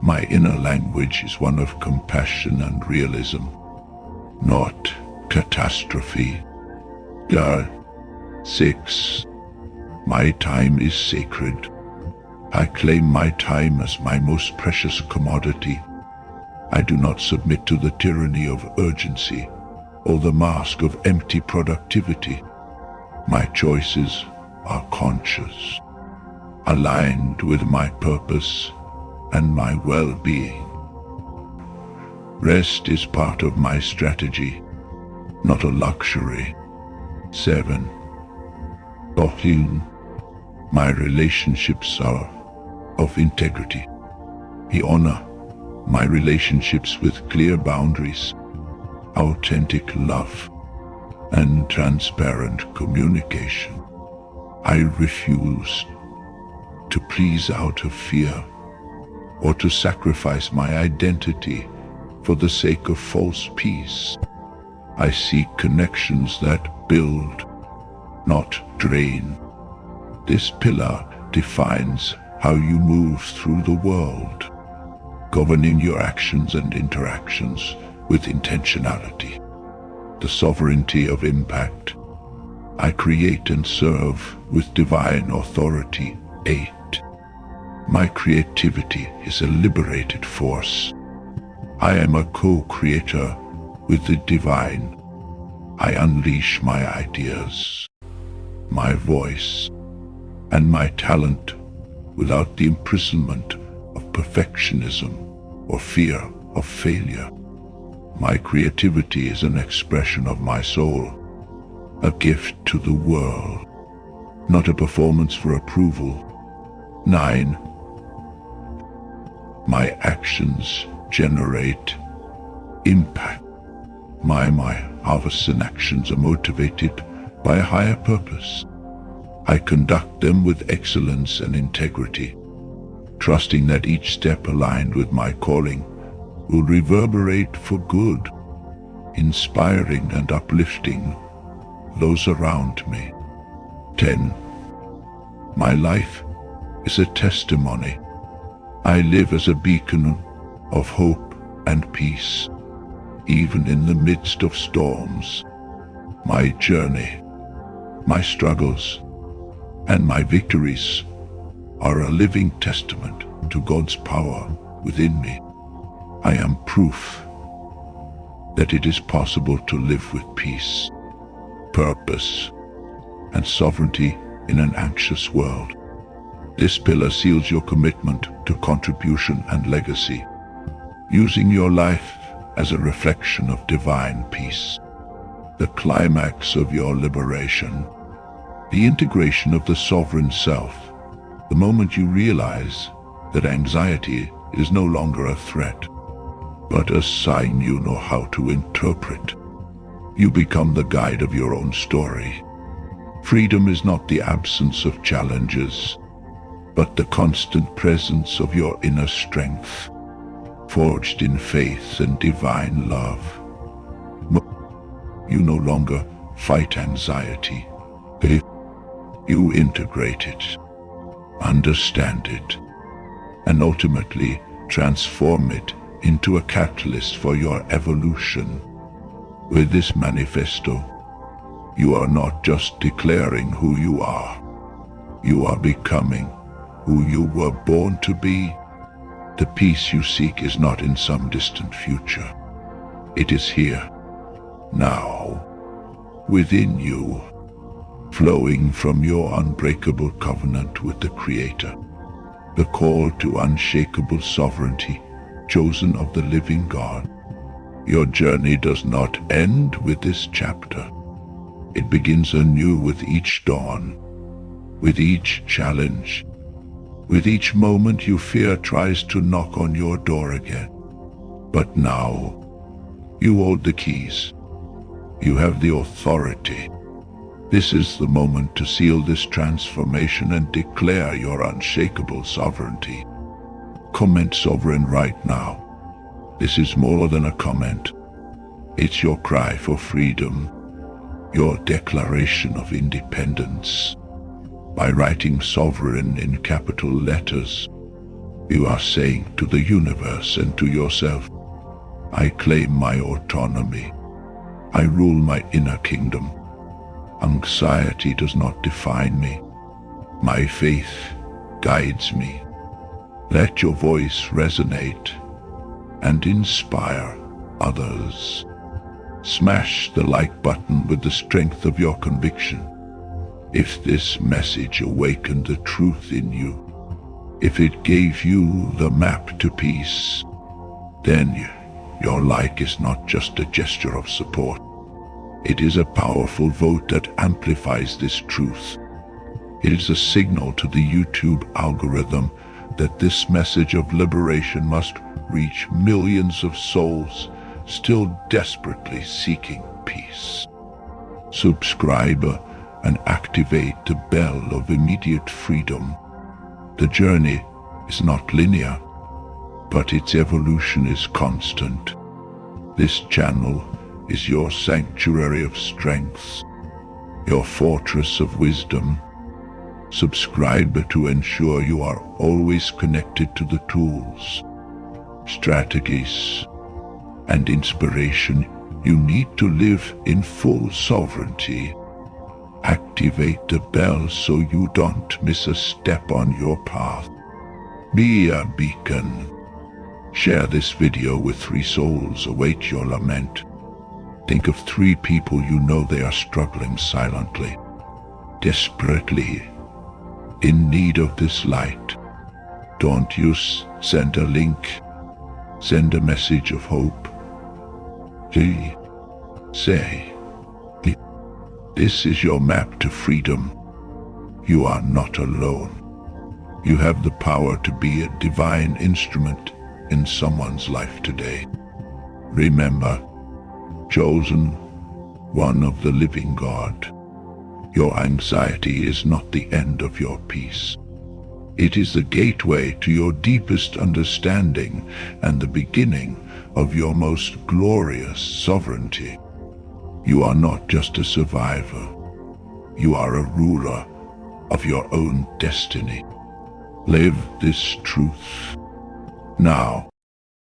[SPEAKER 1] My inner language is one of compassion and realism, not catastrophe. 6. My time is sacred. I claim my time as my most precious commodity. I do not submit to the tyranny of urgency or the mask of empty productivity. My choices are conscious, aligned with my purpose and my well-being. Rest is part of my strategy, not a luxury. 7. My relationships are of integrity. I honor my relationships with clear boundaries, authentic love, and transparent communication. I refuse to please out of fear or to sacrifice my identity for the sake of false peace. I seek connections that build, not drain. This pillar defines how you move through the world, governing your actions and interactions with intentionality. the sovereignty of impact. I create and serve with divine authority. 8. My creativity is a liberated force. I am a co-creator with the divine. I unleash my ideas, my voice, and my talent without the imprisonment of perfectionism or fear of failure. My creativity is an expression of my soul, a gift to the world, not a performance for approval. 9. My actions generate impact. My harvests and actions are motivated by a higher purpose. I conduct them with excellence and integrity, trusting that each step aligned with my calling will reverberate for good, inspiring and uplifting those around me. 10. My life is a testimony. I live as a beacon of hope and peace, even in the midst of storms. My journey, my struggles, and my victories are a living testament to God's power within me. I am proof that it is possible to live with peace, purpose, and sovereignty in an anxious world. This pillar seals your commitment to contribution and legacy, using your life as a reflection of divine peace. The climax of your liberation, the integration of the sovereign self, the moment you realize that anxiety is no longer a threat, but a sign you know how to interpret. You become the guide of your own story. Freedom is not the absence of challenges, but the constant presence of your inner strength, forged in faith and divine love. You no longer fight anxiety. You integrate it, understand it, and ultimately transform it into a catalyst for your evolution. With this manifesto, you are not just declaring who you are becoming who you were born to be. The peace you seek is not in some distant future. It is here, now, within you, flowing from your unbreakable covenant with the Creator, the call to unshakable sovereignty, chosen of the living God. Your journey does not end with this chapter. It begins anew with each dawn, with each challenge, with each moment you fear tries to knock on your door again. But now, you hold the keys. You have the authority. This is the moment to seal this transformation and declare your unshakable sovereignty. Comment sovereign right now. This is more than a comment. It's your cry for freedom, your declaration of independence. By writing sovereign in capital letters, you are saying to the universe and to yourself, I claim my autonomy. I rule my inner kingdom. Anxiety does not define me. My faith guides me. Let your voice resonate and inspire others. Smash the like button with the strength of your conviction. If this message awakened the truth in you, if it gave you the map to peace, then your like is not just a gesture of support. It is a powerful vote that amplifies this truth. It is a signal to the YouTube algorithm that this message of liberation must reach millions of souls still desperately seeking peace. Subscribe and activate the bell of immediate freedom. The journey is not linear, but its evolution is constant. This channel is your sanctuary of strength, your fortress of wisdom. Subscribe to ensure you are always connected to the tools, strategies, and inspiration You need to live in full sovereignty. Activate the bell so you don't miss a step on your path. Be a beacon. Share this video with 3 souls await your lament. Think of 3 people you know they are struggling silently, desperately, in need of this light. Don't you send a link. Send a message of hope. Say, this is your map to freedom. You are not alone. You have the power to be a divine instrument in someone's life today. Remember, chosen one of the living God, your anxiety is not the end of your peace. It is the gateway to your deepest understanding and the beginning of your most glorious sovereignty. You are not just a survivor. You are a ruler of your own destiny. Live this truth now.